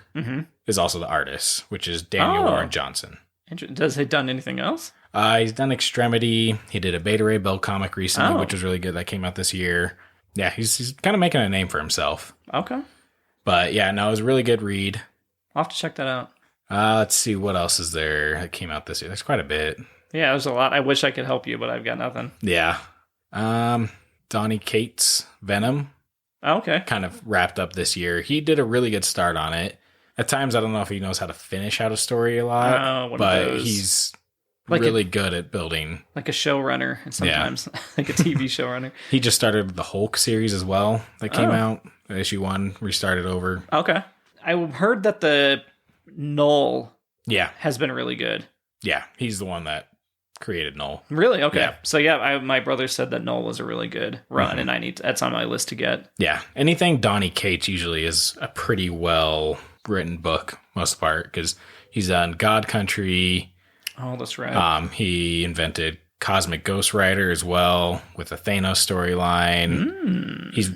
is also the artist, which is Daniel Warren Johnson. Does he done anything else? He's done Extremity. He did a Beta Ray Bill comic recently, which was really good. That came out this year. Yeah, he's kind of making a name for himself. Okay. But yeah, no, it was a really good read. I'll have to check that out. Let's see, what else is there that came out this year? There's quite a bit. Yeah, there's a lot. I wish I could help you, but I've got nothing. Yeah. Donny Cates' Venom. Okay. Kind of wrapped up this year. He did a really good start on it. At times, I don't know if he knows how to finish out a story a lot, but he's like really good at building. Like a showrunner, and sometimes like a TV showrunner. He just started the Hulk series as well that came out. Issue 1 restarted over. Okay. I heard that the Null has been really good. Yeah, he's the one that created Null. Really? Okay. Yeah. So my brother said that Null was a really good run, and that's on my list to get. Yeah. Anything Donny Cates usually is a pretty well written book, most of the part, because he's done God Country. Oh, that's right. He invented Cosmic Ghost Rider as well with a Thanos storyline. He's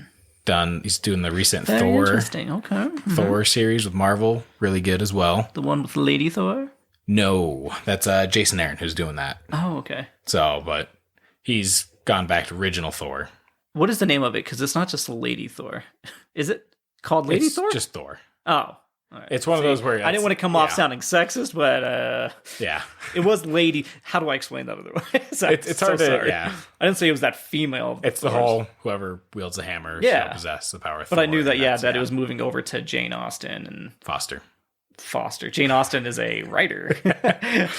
doing the recent Very interesting. Okay. Thor series with Marvel, really good as well. The one with Lady Thor? No, that's Jason Aaron who's doing that. Oh, okay. So, but he's gone back to original Thor. What is the name of it? Because it's not just Lady Thor. Is it called Lady Thor? Just Thor. Oh. All right. It's one of those where I didn't want to come off sounding sexist, but it was lady. How do I explain that otherwise? It's hard to. Sorry. Yeah, I didn't say it was that female. It's the whole whoever wields the hammer shall possess the power of Thor. But I knew that that it was moving over to Jane Austen and Foster. Jane Austen is a writer. Yeah.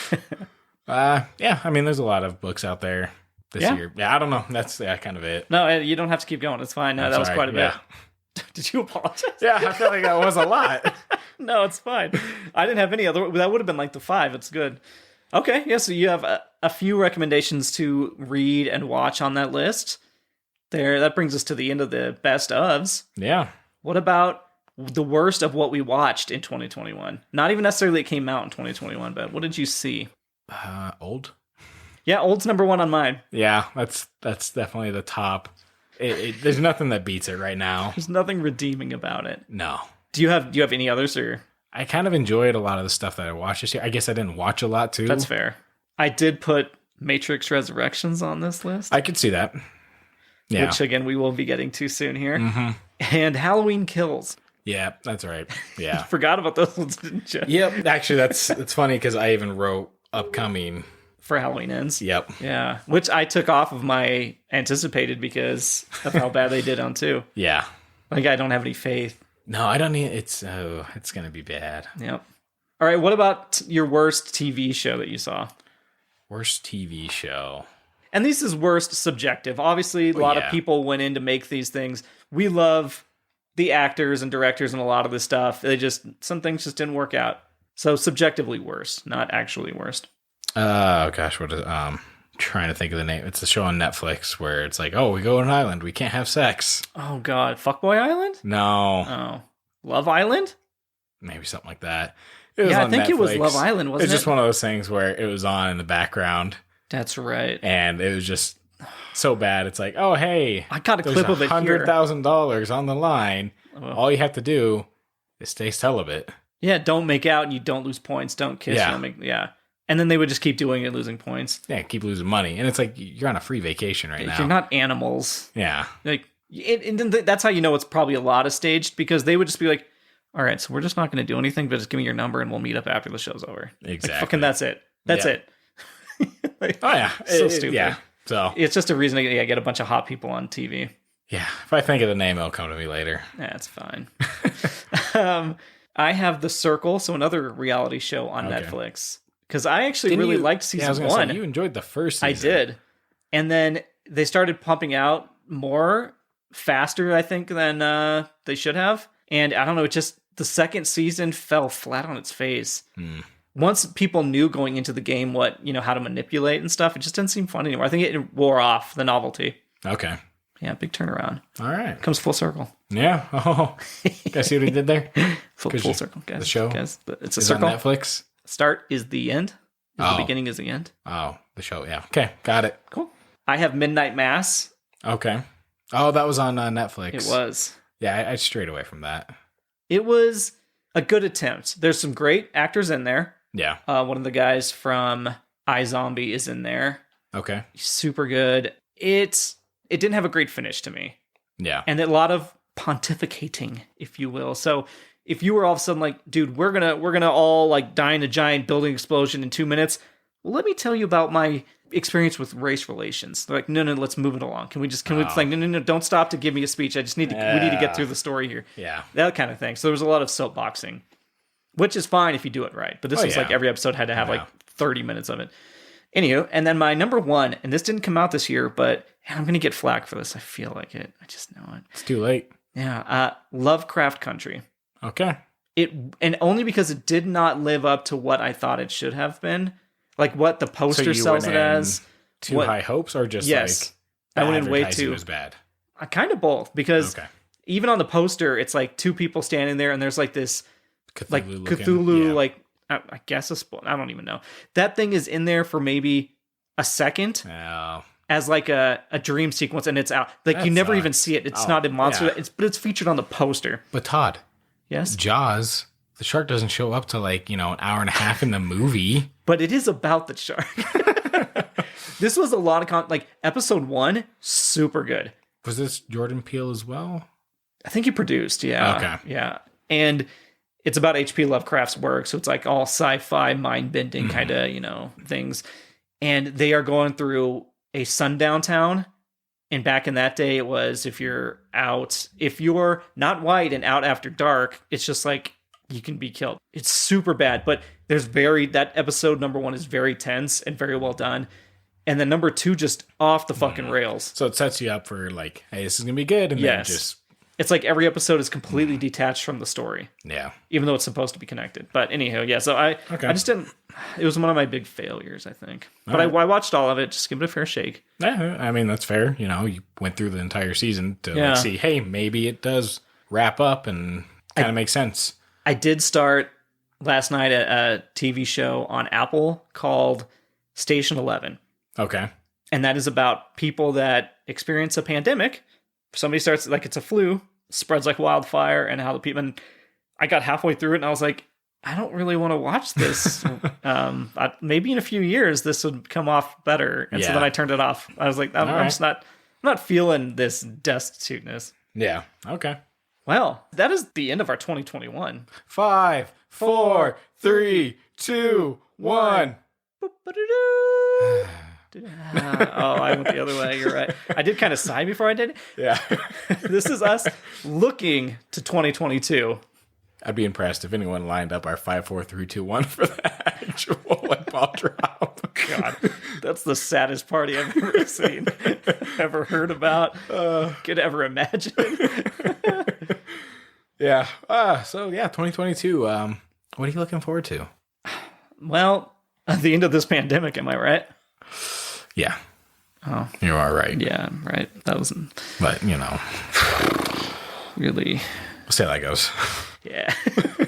I mean, there's a lot of books out there this year. Yeah, I don't know. That's kind of it. No, you don't have to keep going. It's fine. No, that was quite a bit. Did you apologize? Yeah, I feel like that was a lot. No, it's fine. I didn't have any other. That would have been like the 5. It's good. Okay, yeah, so you have a few recommendations to read and watch on that list. That brings us to the end of the best ofs. Yeah. What about the worst of what we watched in 2021? Not even necessarily it came out in 2021, but what did you see? Old. Yeah, Old's number 1 on mine. Yeah, that's definitely the top. There's nothing that beats it right now. There's nothing redeeming about it. No. Do you have any others, or? I kind of enjoyed a lot of the stuff that I watched this year. I guess I didn't watch a lot too. That's fair. I did put Matrix Resurrections on this list. I could see that. Yeah. Which again we will be getting to soon here. And Halloween Kills. Yeah, that's right. Yeah. Forgot about those ones, didn't you? Yep. Actually, it's funny because I even wrote upcoming for Halloween Ends. Yep. Yeah. Which I took off of my anticipated because of how bad they did on 2. Yeah. Like I don't have any faith. No, I don't need it's going to be bad. Yep. All right, what about your worst TV show that you saw? Worst TV show. And this is worst subjective. Obviously, a lot of people went in to make these things. We love the actors and directors and a lot of this stuff. Some things just didn't work out. So subjectively worst, not actually worst. Oh gosh, what is trying to think of the name. It's a show on Netflix where it's like, oh, we go on an island, we can't have sex. Oh god, Fuckboy Island? No. Oh. Love Island? Maybe something like that. I think Netflix. It was Love Island, wasn't it? It's just one of those things where it was on in the background. That's right. And it was just so bad. It's like, oh hey, I got a clip of it here. $100,000 on the line. Oh. All you have to do is stay celibate. Yeah, don't make out and you don't lose points. Don't kiss. Yeah. And then they would just keep doing it, losing points. Yeah, keep losing money. And it's like, you're on a free vacation right now. You're not animals. Yeah. Like, and then that's how you know it's probably a lot of staged, because they would just be like, all right, so we're just not going to do anything, but just give me your number and we'll meet up after the show's over. Exactly. Like, fucking that's it. That's Yeah. it. Like, Oh yeah, so stupid. Yeah, so It's just a reason to get a bunch of hot people on TV. yeah. If I think of the name, it'll come to me later. That's fine. I have The Circle, so another reality show on Netflix. Because I actually really liked season one. You enjoyed the first season. I did. And then they started pumping out more faster, I think, than they should have. And I don't know, the second season fell flat on its face. Once people knew going into the game how to manipulate and stuff, it just didn't seem fun anymore. I think it wore off the novelty. Okay. Yeah, big turnaround. All right. Comes full circle. Yeah. Oh, guys, see what he did there? Full circle, guys. The show? Guys, it's a Is circle. on Netflix? Start is the end. The beginning is the end. Oh, the show. Yeah. Okay. Got it. Cool. I have Midnight Mass. Okay. Oh, that was on Netflix. It was. Yeah, I strayed away from that. It was a good attempt. There's some great actors in there. Yeah. One of the guys from iZombie is in there. Okay. Super good. It didn't have a great finish to me. Yeah. And a lot of pontificating, if you will. So if you were all of a sudden like, dude, we're gonna all like die in a giant building explosion in 2 minutes. Well, let me tell you about my experience with race relations. They're like, no, let's move it along. Can we it's like, no, don't stop to give me a speech. We need to get through the story here. Yeah. That kind of thing. So there was a lot of soapboxing, which is fine if you do it right. But this was like every episode had to have like 30 minutes of it. Anywho, and then my number one, and this didn't come out this year, but I'm going to get flack for this. I feel like it. I just know it. It's too late. Yeah. Lovecraft Country. Okay. And only because it did not live up to what I thought it should have been. Like what the poster sells it as. Too high hopes or just yes, like I went in way too. Was bad. Kind of both, because even on the poster, it's like two people standing there, and there's like this Cthulhu, like I guess I don't even know. That thing is in there for maybe a second as like a dream sequence, and it's out. Like you never even see it. It's not a monster. Yeah. But it's featured on the poster. But Todd, yes, Jaws. The shark doesn't show up till like an hour and a half in the movie. But it is about the shark. This was a lot of like episode 1, super good. Was this Jordan Peele as well? I think he produced, yeah. Okay. Yeah. And it's about H.P. Lovecraft's work, so it's like all sci-fi, mind-bending kind of, things. And they are going through a sundown town. And back in that day, it was if you're not white and out after dark, it's just like you can be killed. It's super bad, but that episode number 1 is very tense and very well done. And then number 2, just off the fucking rails. So it sets you up for like, hey, this is going to be good. And then just... It's like every episode is completely detached from the story. Yeah. Even though it's supposed to be connected. But anyhow, yeah. So I just didn't... It was one of my big failures, I think. But I watched all of it. Just give it a fair shake. Yeah, I mean, that's fair. You went through the entire season to see, hey, maybe it does wrap up and kind of make sense. I did start last night a TV show on Apple called Station 11. Okay. And that is about people that experience a pandemic. Somebody starts like it's a flu, spreads like wildfire, and how the people... And I got halfway through it and I was like, I don't really want to watch this. Maybe in a few years this would come off better. And so then I turned it off. I was like, I'm not feeling this destituteness. Yeah. Okay. Well, that is the end of our 2021. 5, 4, 3, 2, 1. I went the other way. You're right. I did kind of sigh before I did it. Yeah. This is us looking to 2022. I'd be impressed if anyone lined up our 5, 4, 3, 2, 1 for the actual ball drop. God, that's the saddest party I've ever seen, ever heard about, could ever imagine. Yeah. So 2022. What are you looking forward to? Well, at the end of this pandemic, am I right? Yeah. Oh, you are right. Yeah, right. That was, but really. We'll see how that goes. Yeah,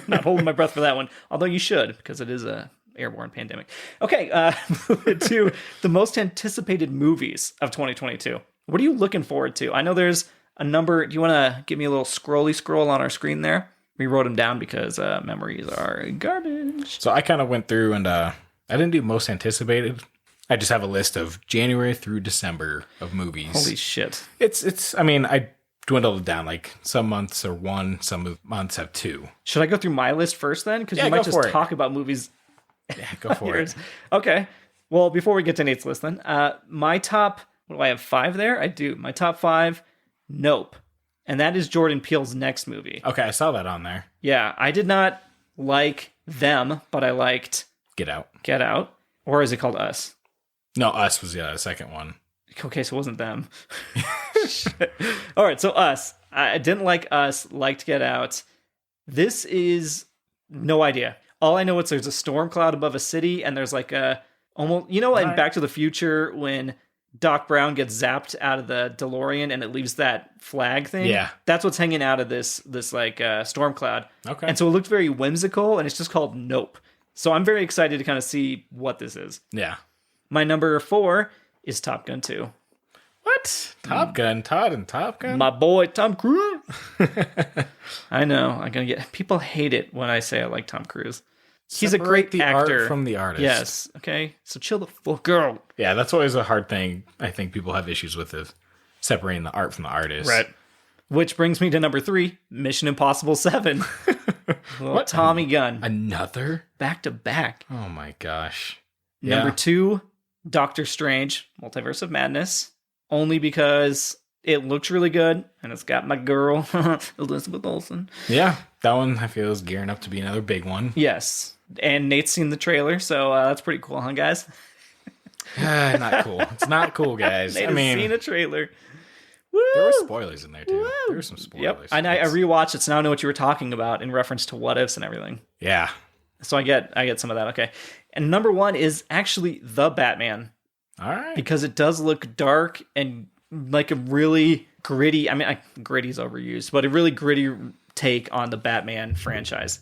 not holding my breath for that one. Although you should, because it is a airborne pandemic. Okay, to the most anticipated movies of 2022. What are you looking forward to? I know there's a number. Do you want to give me a little scroll on our screen there? We wrote them down because memories are garbage. So I kind of went through and I didn't do most anticipated. I just have a list of January through December of movies. Holy shit! It's. I mean, I dwindled it down. Like some months are 1, some months have 2. Should I go through my list first then? Because you might just talk about movies Yeah, go for it. Okay. Well, before we get to Nate's list, then, my top. What do I have? 5 there. I do. My top 5. Nope. And that is Jordan Peele's next movie. Okay, I saw that on there. Yeah, I did not like Them, but I liked Get Out. Get Out. Or is it called Us? No, Us was the second one. Okay, so it wasn't Them. All right, so Us. I didn't like Us, liked Get Out. This is no idea. All I know is there's a storm cloud above a city, and there's like a almost, in Back to the Future when Doc Brown gets zapped out of the DeLorean and it leaves that flag thing. Yeah. That's what's hanging out of this like storm cloud. Okay. And so it looked very whimsical, and it's just called Nope. So I'm very excited to kind of see what this is. Yeah. My number 4 is Top Gun 2. What? Top Gun? Todd and Top Gun? My boy, Tom Cruise. I know. I'm going to get... People hate it when I say I like Tom Cruise. He's a great the actor. Art from the artist. Yes. Okay. So chill the fuck out. Yeah, that's always a hard thing I think people have issues with, is separating the art from the artist. Right. Which brings me to number 3, Mission Impossible 7. What? Tommy Gunn. Another? Back to back. Oh my gosh. Number 2, Doctor Strange, Multiverse of Madness. Only because it looks really good, and it's got my girl, Elizabeth Olsen. Yeah, that one I feel is gearing up to be another big one. Yes. And Nate's seen the trailer, so that's pretty cool, huh, guys? Not cool. It's not cool, guys. Nate has seen a trailer. Woo! There were spoilers in there, too. Woo! There were some spoilers. Yep. And I rewatched it, so now I know what you were talking about in reference to what ifs and everything. Yeah. So I get some of that, okay. And number 1 is actually The Batman. All right. Because it does look dark and like a really gritty, gritty's overused, but a really gritty take on the Batman franchise.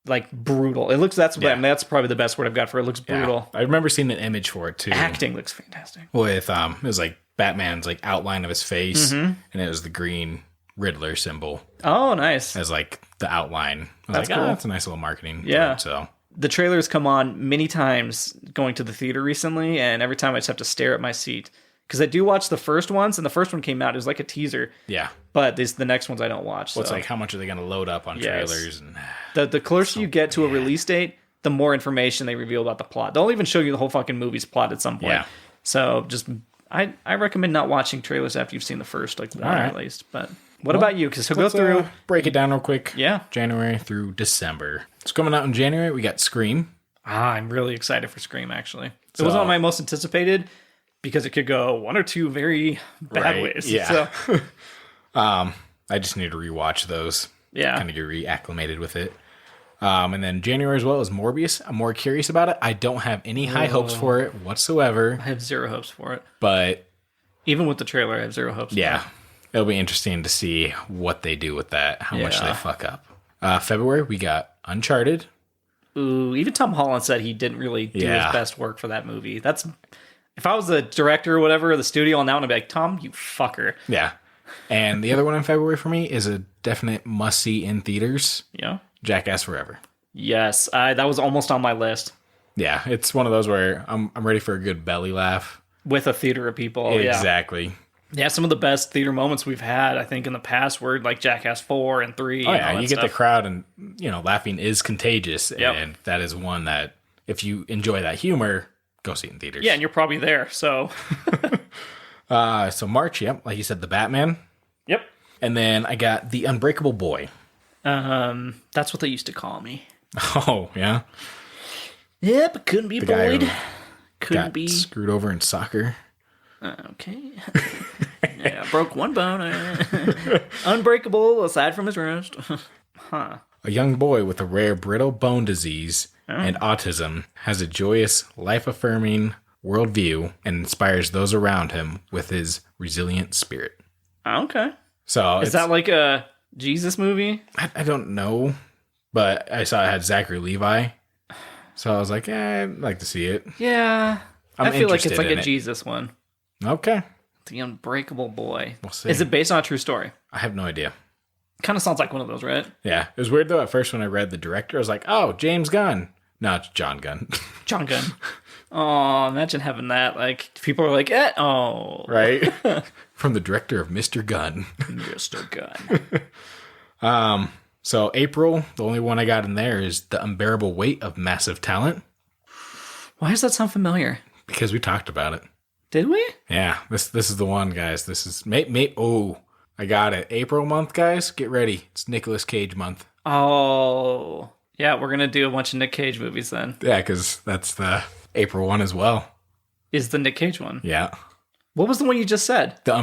Like brutal. It looks, that's probably the best word I've got for it. It looks brutal. Yeah. I remember seeing an image for it too. Acting looks fantastic. With it was like Batman's like outline of his face, and it was the green Riddler symbol. Oh, nice. As like the outline. I was That's cool. that's a nice little marketing. Yeah. So the trailers come on many times going to the theater recently, and every time I just have to stare at my seat. Because I do watch the first ones, and the first one came out, it was like a teaser. Yeah. But the next ones I don't watch. Well, it's like, how much are they going to load up on trailers? And the closer you get to a release date, the more information they reveal about the plot. They'll even show you the whole fucking movie's plot at some point. Yeah. So just, I recommend not watching trailers after you've seen the first one at least. But what about you? Because he'll go through... break it down real quick. Yeah. January through December. It's coming out in January. We got Scream. I'm really excited for Scream, actually. It was one of my most anticipated... because it could go one or two very bad ways. Yeah. So. I just need to rewatch those. Yeah. Kind of get reacclimated with it. And then January as well is Morbius. I'm more curious about it. I don't have any high hopes for it whatsoever. I have zero hopes for it. But even with the trailer, I have zero hopes for it. It'll be interesting to see what they do with that, how much they fuck up. February, we got Uncharted. Ooh, even Tom Holland said he didn't really do his best work for that movie. That's... If I was the director or whatever of the studio on that one, I'd be like, Tom, you fucker. Yeah. And the other one in February for me is a definite must-see in theaters. Yeah. Jackass Forever. Yes. That was almost on my list. Yeah. It's one of those where I'm ready for a good belly laugh. With a theater of people. Exactly. Yeah, some of the best theater moments we've had, I think, in the past were like Jackass 4 and 3. Oh, yeah. You get the crowd and, laughing is contagious. Yep. And that is one that, if you enjoy that humor... go see it in theaters. Yeah, and you're probably there, so... so March, like you said, The Batman. Yep. And then I got The Unbreakable Boy. That's what they used to call me. Oh, yeah? Yep, it couldn't be the Boyd. Couldn't be. Screwed over in soccer. Okay. Yeah, broke one bone. Unbreakable, aside from his wrist. Huh. A young boy with a rare brittle bone disease... and autism has a joyous, life-affirming worldview and inspires those around him with his resilient spirit. Okay. So is that like a Jesus movie? I don't know, but I saw it had Zachary Levi, so I was like, I'd like to see it. Yeah. I feel like it's like a Jesus one. Okay. The Unbreakable Boy. We'll see. Is it based on a true story? I have no idea. Kind of sounds like one of those, right? Yeah. It was weird, though, at first when I read the director. I was like, oh, James Gunn. No, it's John Gunn. John Gunn. Oh, imagine having that. Like, people are like, oh. Right? From the director of Mr. Gunn. Mr. Gunn. So April, the only one I got in there is The Unbearable Weight of Massive Talent. Why does that sound familiar? Because we talked about it. Did we? Yeah, this is the one, guys. This is oh, I got it. April month, guys. Get ready. It's Nicolas Cage month. Oh, yeah. We're gonna do a bunch of Nick Cage movies then. Yeah, because that's the April one as well. Is the Nick Cage one? Yeah. What was the one you just said? The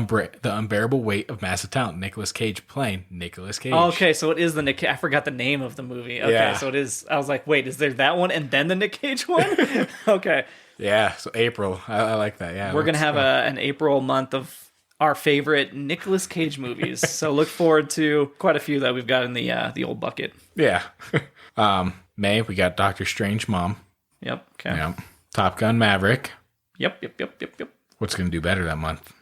Unbearable Weight of Massive Talent. Nicolas Cage playing Nicolas Cage. Oh, okay, so it is the Nick Cage. I forgot the name of the movie. Okay, Yeah. so it is. I was like, wait, is there that one and then the Nick Cage one? Okay. Yeah, so April. I like that. Yeah. We're going to have an April month of our favorite Nicolas Cage movies. So look forward to quite a few that we've got in the old bucket. Yeah. May, we got Doctor Strange Mom. Yep. Okay. Yeah. Top Gun Maverick. Yep. What's going to do better that month?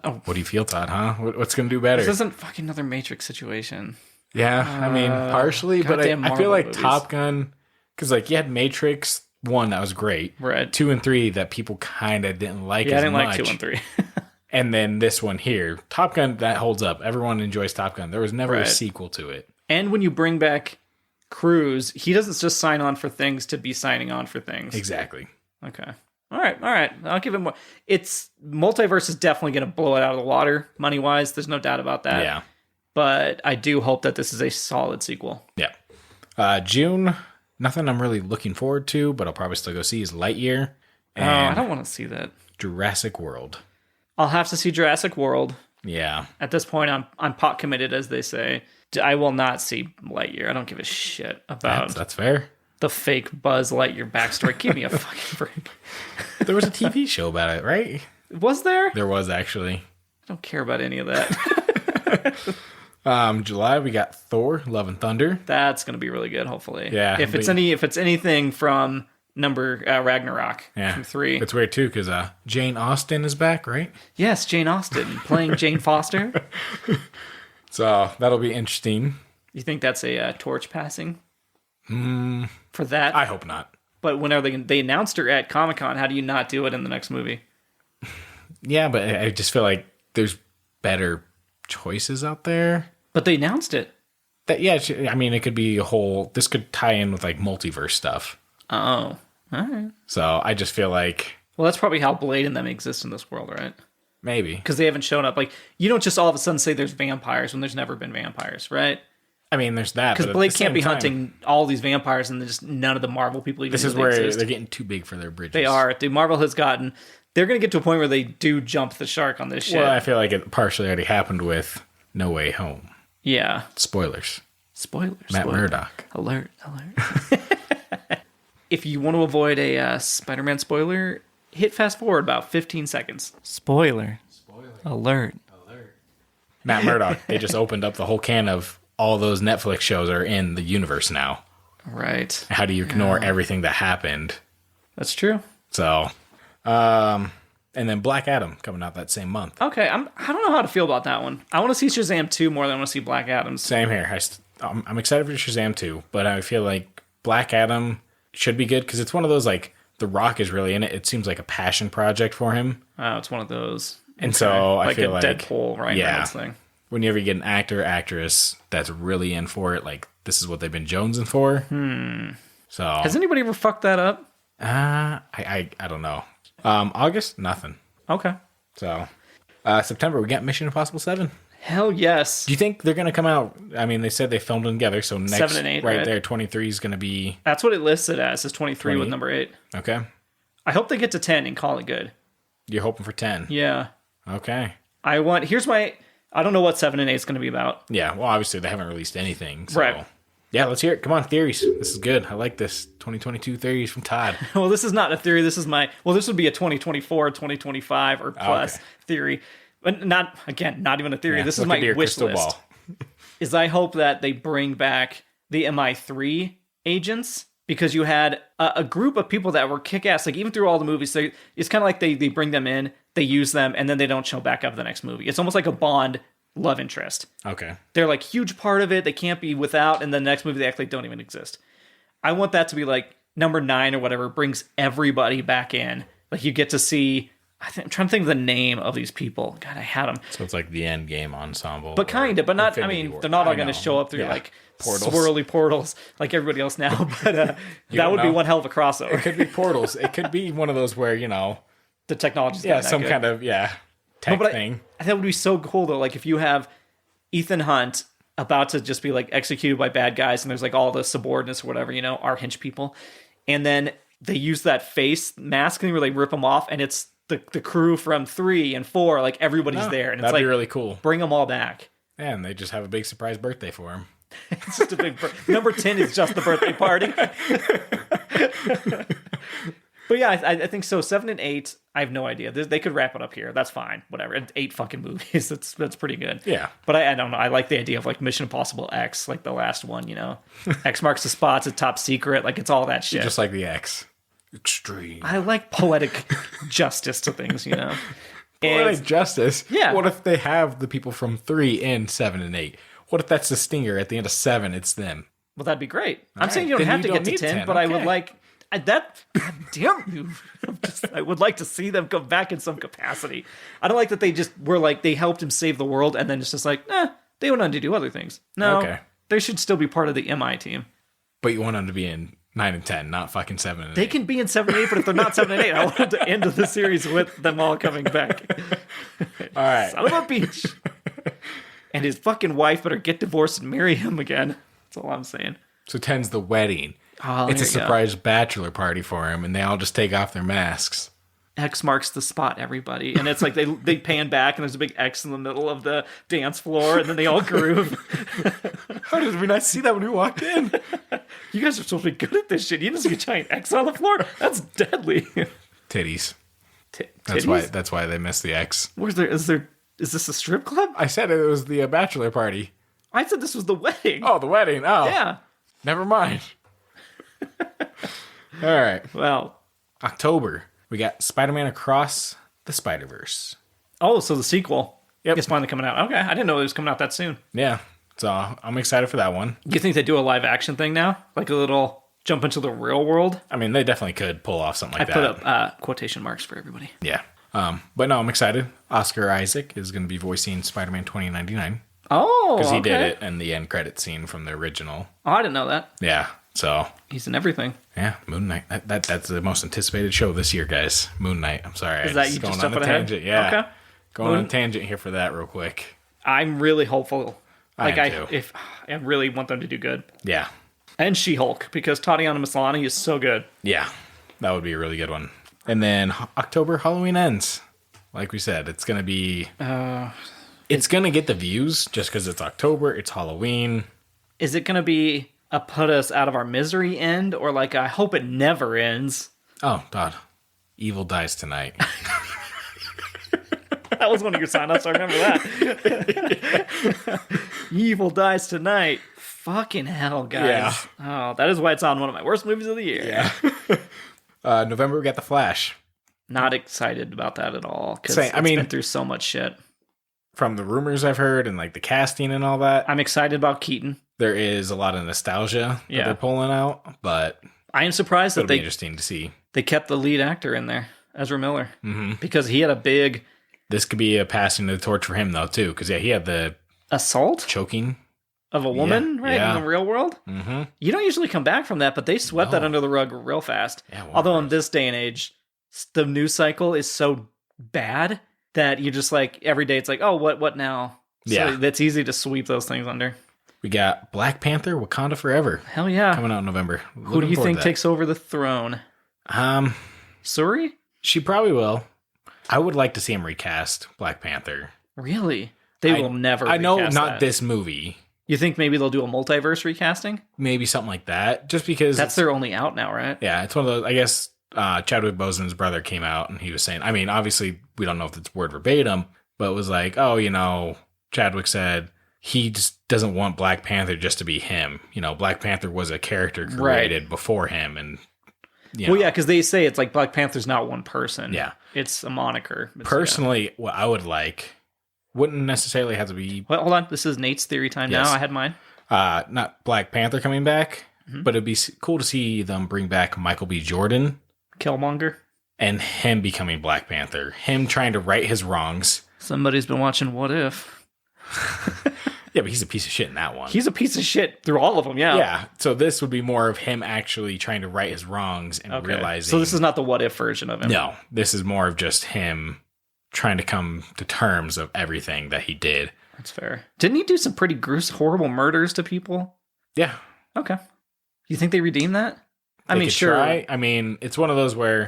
Oh, What do you feel, Todd, huh? What's going to do better? this isn't fucking another Matrix situation. Yeah, I mean, partially, but I goddamn feel like Marvel movies. Top Gun, because like you had Matrix 1 that was great, Right. 2 and 3 that people kind of didn't like Yeah, I as didn't much, like 2 and 3. and then this one here, Top Gun, that holds up. Everyone enjoys Top Gun. There was never a Right. sequel to it. And when you bring back Cruise, he doesn't just sign on for things to be signing on for things. Exactly. Okay. All right. I'll give it more. It's multiverse is definitely going to blow it out of the water money wise. There's no doubt about that. Yeah. But I do hope that this is a solid sequel. Yeah. June, nothing I'm really looking forward to, but I'll probably still go see is Lightyear I and don't want to see that. Jurassic World. I'll have to see Jurassic World. Yeah. At this point, I'm pot committed, as they say. I will not see Lightyear. I don't give a shit about That's fair. the fake Buzz Lightyear backstory. Give me a fucking break. There was a TV show about it, right? Was there? There was actually. I don't care about any of that. July, we got Thor, Love and Thunder. That's going to be really good, hopefully. Yeah, If it's anything from Ragnarok from 3. It's weird too because Jane Austen is back, right? Yes, Jane Austen playing Jane Foster. So that'll be interesting. You think that's a torch passing for that? I hope not. But when are they announced her at Comic-Con? How do you not do it in the next movie? Yeah, but I just feel like there's better choices out there. But they announced it. I mean, it could be a whole. This could tie in with like multiverse stuff. Oh, all right. So I just feel like Well, that's probably how Blade and them exist in this world, right? maybe. Because they haven't shown up. Like, you don't just all of a sudden say there's vampires when there's never been vampires, right? I mean, there's that. Because but at Blade the can't same be time, hunting all these vampires and just none of the Marvel people even This know is they where exist. they're getting too big for their bridges. They are. The Marvel has gotten. They're going to get to a point where they do jump the shark on this shit. Well, I feel like it partially already happened with No Way Home. Yeah. Spoilers. Spoilers. Matt Murdock. Alert. If you want to avoid a Spider-Man spoiler, hit fast forward about 15 seconds. Spoiler. Alert. Matt Murdock. They just opened up the whole can of all those Netflix shows are in the universe now. Right. How do you ignore everything that happened? That's true. So, and then Black Adam coming out that same month. Okay, I don't know how to feel about that one. I want to see Shazam 2 more than I want to see Black Adam. Same here. I'm excited for Shazam 2, but I feel like Black Adam should be good because it's one of those like The Rock is really in it. It seems like a passion project for him. Oh, it's one of those. And so I feel like Deadpool Ryan Reynolds thing. Whenever you get an actor or actress that's really in for it, like this is what they've been jonesing for. So Has anybody ever fucked that up? I don't know. August, nothing. Okay. So September, we got Mission Impossible 7. Hell yes. Do you think they're going to come out? I mean, they said they filmed them together, so next 7 and 8, right right? there, 23 is going to be That's what it listed as, is 23 with 28. number 8. okay. I hope they get to 10 and call it good. You're hoping for 10. Yeah. Okay. I don't know what 7 and 8 is going to be about. Yeah. Well, obviously they haven't released anything. So. Right. Yeah, let's hear it. Come on, theories. This is good. I like this. 2022 theories from Todd. Well, this is not a theory. This would be a 2024, 2025 or plus theory. But not even a theory. Yeah, this is look my into your wish crystal list. ball. Is I hope that they bring back the MI3 agents, because you had a group of people that were kick-ass. Like, even through all the movies, it's kind of like they bring them in, they use them, and then they don't show back up the next movie. It's almost like a Bond love interest. Okay. They're like huge part of it. They can't be without, and the next movie they actually don't even exist. I want that to be like number 9 or whatever, brings everybody back in. Like, you get to see I'm trying to think of the name of these people. God, I had them. So it's like the end game ensemble. But kind of, but not, I Infinity mean, War. they're not all I going to know. show up through Yeah. like Portals. swirly portals like everybody else now. But that don't would be know. one hell of a crossover. It could be portals. It could be one of those where, The technology's yeah, gotten that some good. kind of, tech But thing. I think it would be so cool though. Like if you have Ethan Hunt about to just be like executed by bad guys, and there's like all the subordinates or whatever, our hench people, and then they use that face mask and they like rip them off, and it's the crew from 3 and 4, like everybody's there, and it's That'd like be really cool. bring them all back. Yeah, and they just have a big surprise birthday for him. It's just a big number 10 is just the birthday party. But yeah, I think so. 7 and 8, I have no idea. They could wrap it up here. That's fine. Whatever. It's 8 fucking movies. That's pretty good. Yeah. But I don't know. I like the idea of like Mission Impossible X, like the last one. X marks the spot. It's a top secret. Like it's all that shit. Just like the X. Extreme. I like poetic justice to things. Poetic justice. Yeah. What if they have the people from 3 and 7 and 8? What if that's the stinger at the end of 7? It's them. Well, that'd be great. I'm right. saying you don't Then have you to don't get to need 10, 10. but I would Okay. like that. God damn you! I would like to see them come back in some capacity. I don't like that they just were like they helped him save the world, and then it's just like, they went on to do other things. No, Okay. They should still be part of the MI team. But you want them to be in 9 and 10, not fucking 7 and 8. They can be in 7 and 8, but if they're not 7 and 8, I want to end the series with them all coming back. All right. Son of a bitch. And his fucking wife better get divorced and marry him again. That's all I'm saying. So 10's the wedding. Oh, It's a there you go. surprise bachelor party for him, and they all just take off their masks. X marks the spot, everybody. And it's like they pan back, and there's a big X in the middle of the dance floor, and then they all groove. How did we not see that when we walked in? You guys are supposed to be good at this shit. You didn't see a giant X on the floor? That's deadly. Titties. Titties? That's why they missed the X. Is this a strip club? I said it was the bachelor party. I said this was the wedding. Oh, the wedding. Oh, Yeah. Never mind. All right. Well. October. We got Spider-Man Across the Spider-Verse. Oh, so the sequel. Yep. It's finally coming out. Okay, I didn't know it was coming out that soon. Yeah. So I'm excited for that one. Do you think they do a live action thing now? Like a little jump into the real world? I mean, they definitely could pull off something like I that. put up quotation marks for everybody. Yeah. But no, I'm excited. Oscar Isaac is going to be voicing Spider-Man 2099 Oh, because he did it in the end credit scene from the original. Oh, I didn't know that. Yeah. So He's in everything. yeah, Moon Knight. That's the most anticipated show this year, guys. Moon Knight. I'm sorry. Is that you just going on jumping a ahead? tangent? Yeah. Okay. Going on a tangent here for that real quick. I'm really hopeful. I am too. I really want them to do good. Yeah. And She-Hulk, because Tatiana Maslany is so good. Yeah. That would be a really good one. And then October, Halloween Ends. Like we said, it's going to be... it's going to get the views just because it's October, it's Halloween. Is it going to be a put us out of our misery end, or like I hope it never ends? Oh, God. Evil dies tonight. That was one of your sign-ups, I remember that. Evil dies tonight. Fucking hell, guys. Yeah. Oh, that is why it's on one of my worst movies of the year. Yeah. November, we got The Flash. Not excited about that at all, because Same. it's been through so much shit. From the rumors I've heard and like the casting and all that, I'm excited about Keaton. there is a lot of nostalgia that they're pulling out, but I am surprised that it'll be interesting to see. they kept the lead actor in there, Ezra Miller, Mm-hmm. because he had a big This could be a passing of the torch for him, though, too, because, he had the assault choking. of a woman, Yeah, right, yeah. in the real world. Mm-hmm. You don't usually come back from that, but they swept that under the rug real fast. Yeah, Although in this day and age, the news cycle is so bad that you just like every day it's like, oh, what now? So Yeah. that's easy to sweep those things under. We got Black Panther, Wakanda Forever, Hell yeah. coming out in November. Who do you think takes over the throne? Suri? She probably will. I would like to see him recast Black Panther. Really? They will never I know recast not that. this movie. You think maybe they'll do a multiverse recasting? Maybe something like that. Just because That's their only out now, right? yeah, it's one of those. I guess Chadwick Boseman's brother came out and he was saying, I mean, obviously we don't know if it's word verbatim, but it was like, oh, Chadwick said he just doesn't want Black Panther just to be him. Black Panther was a character created before him, and Well, yeah, because they say it's like Black Panther's not one person. Yeah. It's a moniker. Personally, what I would like wouldn't necessarily have to be Well, hold on. This is Nate's theory time Yes. now. I had mine. not Black Panther coming back, but it'd be cool to see them bring back Michael B. Jordan Killmonger. and him becoming Black Panther, him trying to right his wrongs. Somebody's been watching What If. Yeah, but he's a piece of shit in that one. He's a piece of shit through all of them, yeah. Yeah, so this would be more of him actually trying to right his wrongs and realizing... So this is not the What If version of him. No, this is more of just him trying to come to terms of everything that he did. That's fair. Didn't he do some pretty gruesome, horrible murders to people? Yeah. Okay. You think they redeemed that? I mean, sure. Try. I mean, it's one of those where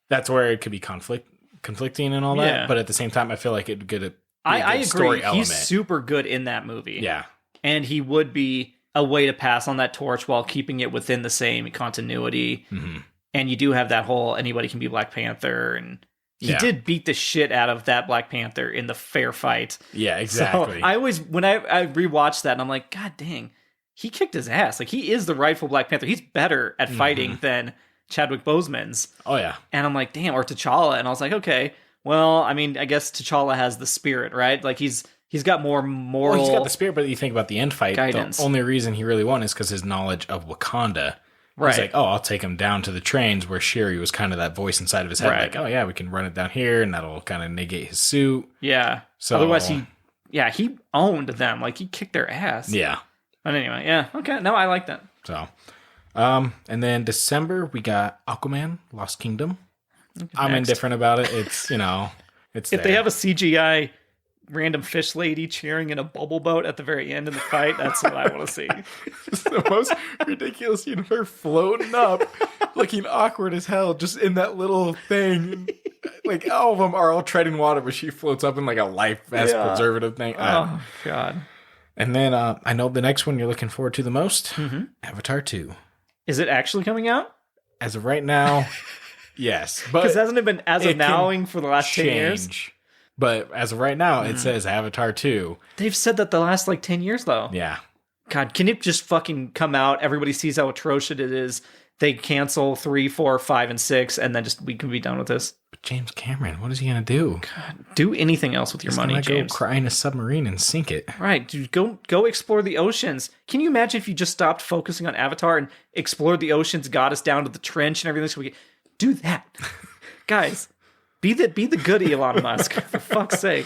that's where it could be conflicting and all that. Yeah. But at the same time, I feel like it'd get a I agree. He's super good in that movie. Yeah. And he would be a way to pass on that torch while keeping it within the same continuity. Mm-hmm. And you do have that whole anybody can be Black Panther. And he did beat the shit out of that Black Panther in the fair fight. Yeah, exactly. So I always, when I rewatched that, and I'm like, God dang, he kicked his ass. Like, he is the rightful Black Panther. He's better at fighting than Chadwick Boseman's. Oh, yeah. And I'm like, damn, or T'Challa. And I was like, okay. Well, I mean, I guess T'Challa has the spirit, right? Like, he's got more moral... Well, he's got the spirit, but you think about the end fight, guidance. The only reason he really won is because his knowledge of Wakanda. Right. He's like, oh, I'll take him down to the trains, where Shuri was kind of that voice inside of his head, like, oh, yeah, we can run it down here, and that'll kind of negate his suit. Yeah. So otherwise, he owned them. Like, he kicked their ass. Yeah. But anyway, yeah. Okay, no, I like that. So, and then December, we got Aquaman, Lost Kingdom. I'm indifferent about it. It's, it's if they have a CGI random fish lady cheering in a bubble boat at the very end of the fight, that's what I want to see. It's the most ridiculous scene of her floating up, looking awkward as hell, just in that little thing. Like, all of them are all treading water, but she floats up in like a life vest preservative thing. Oh, God. And then I know the next one you're looking forward to the most, Avatar 2. Is it actually coming out? As of right now... Yes, but because hasn't it been as of nowing for the last 10 years? But as of right now, it says Avatar 2. They've said that the last 10 years, though. Yeah. God, can it just fucking come out? Everybody sees how atrocious it is. They cancel 3, 4, 5, and 6, and then we can be done with this. But James Cameron, what is he gonna do? God, do anything else with your money, James. Go cry in a submarine and sink it. Right, dude. Go explore the oceans. Can you imagine if you just stopped focusing on Avatar and explored the oceans, got us down to the trench and everything? So we could do that, guys. Be the good Elon Musk, for fuck's sake.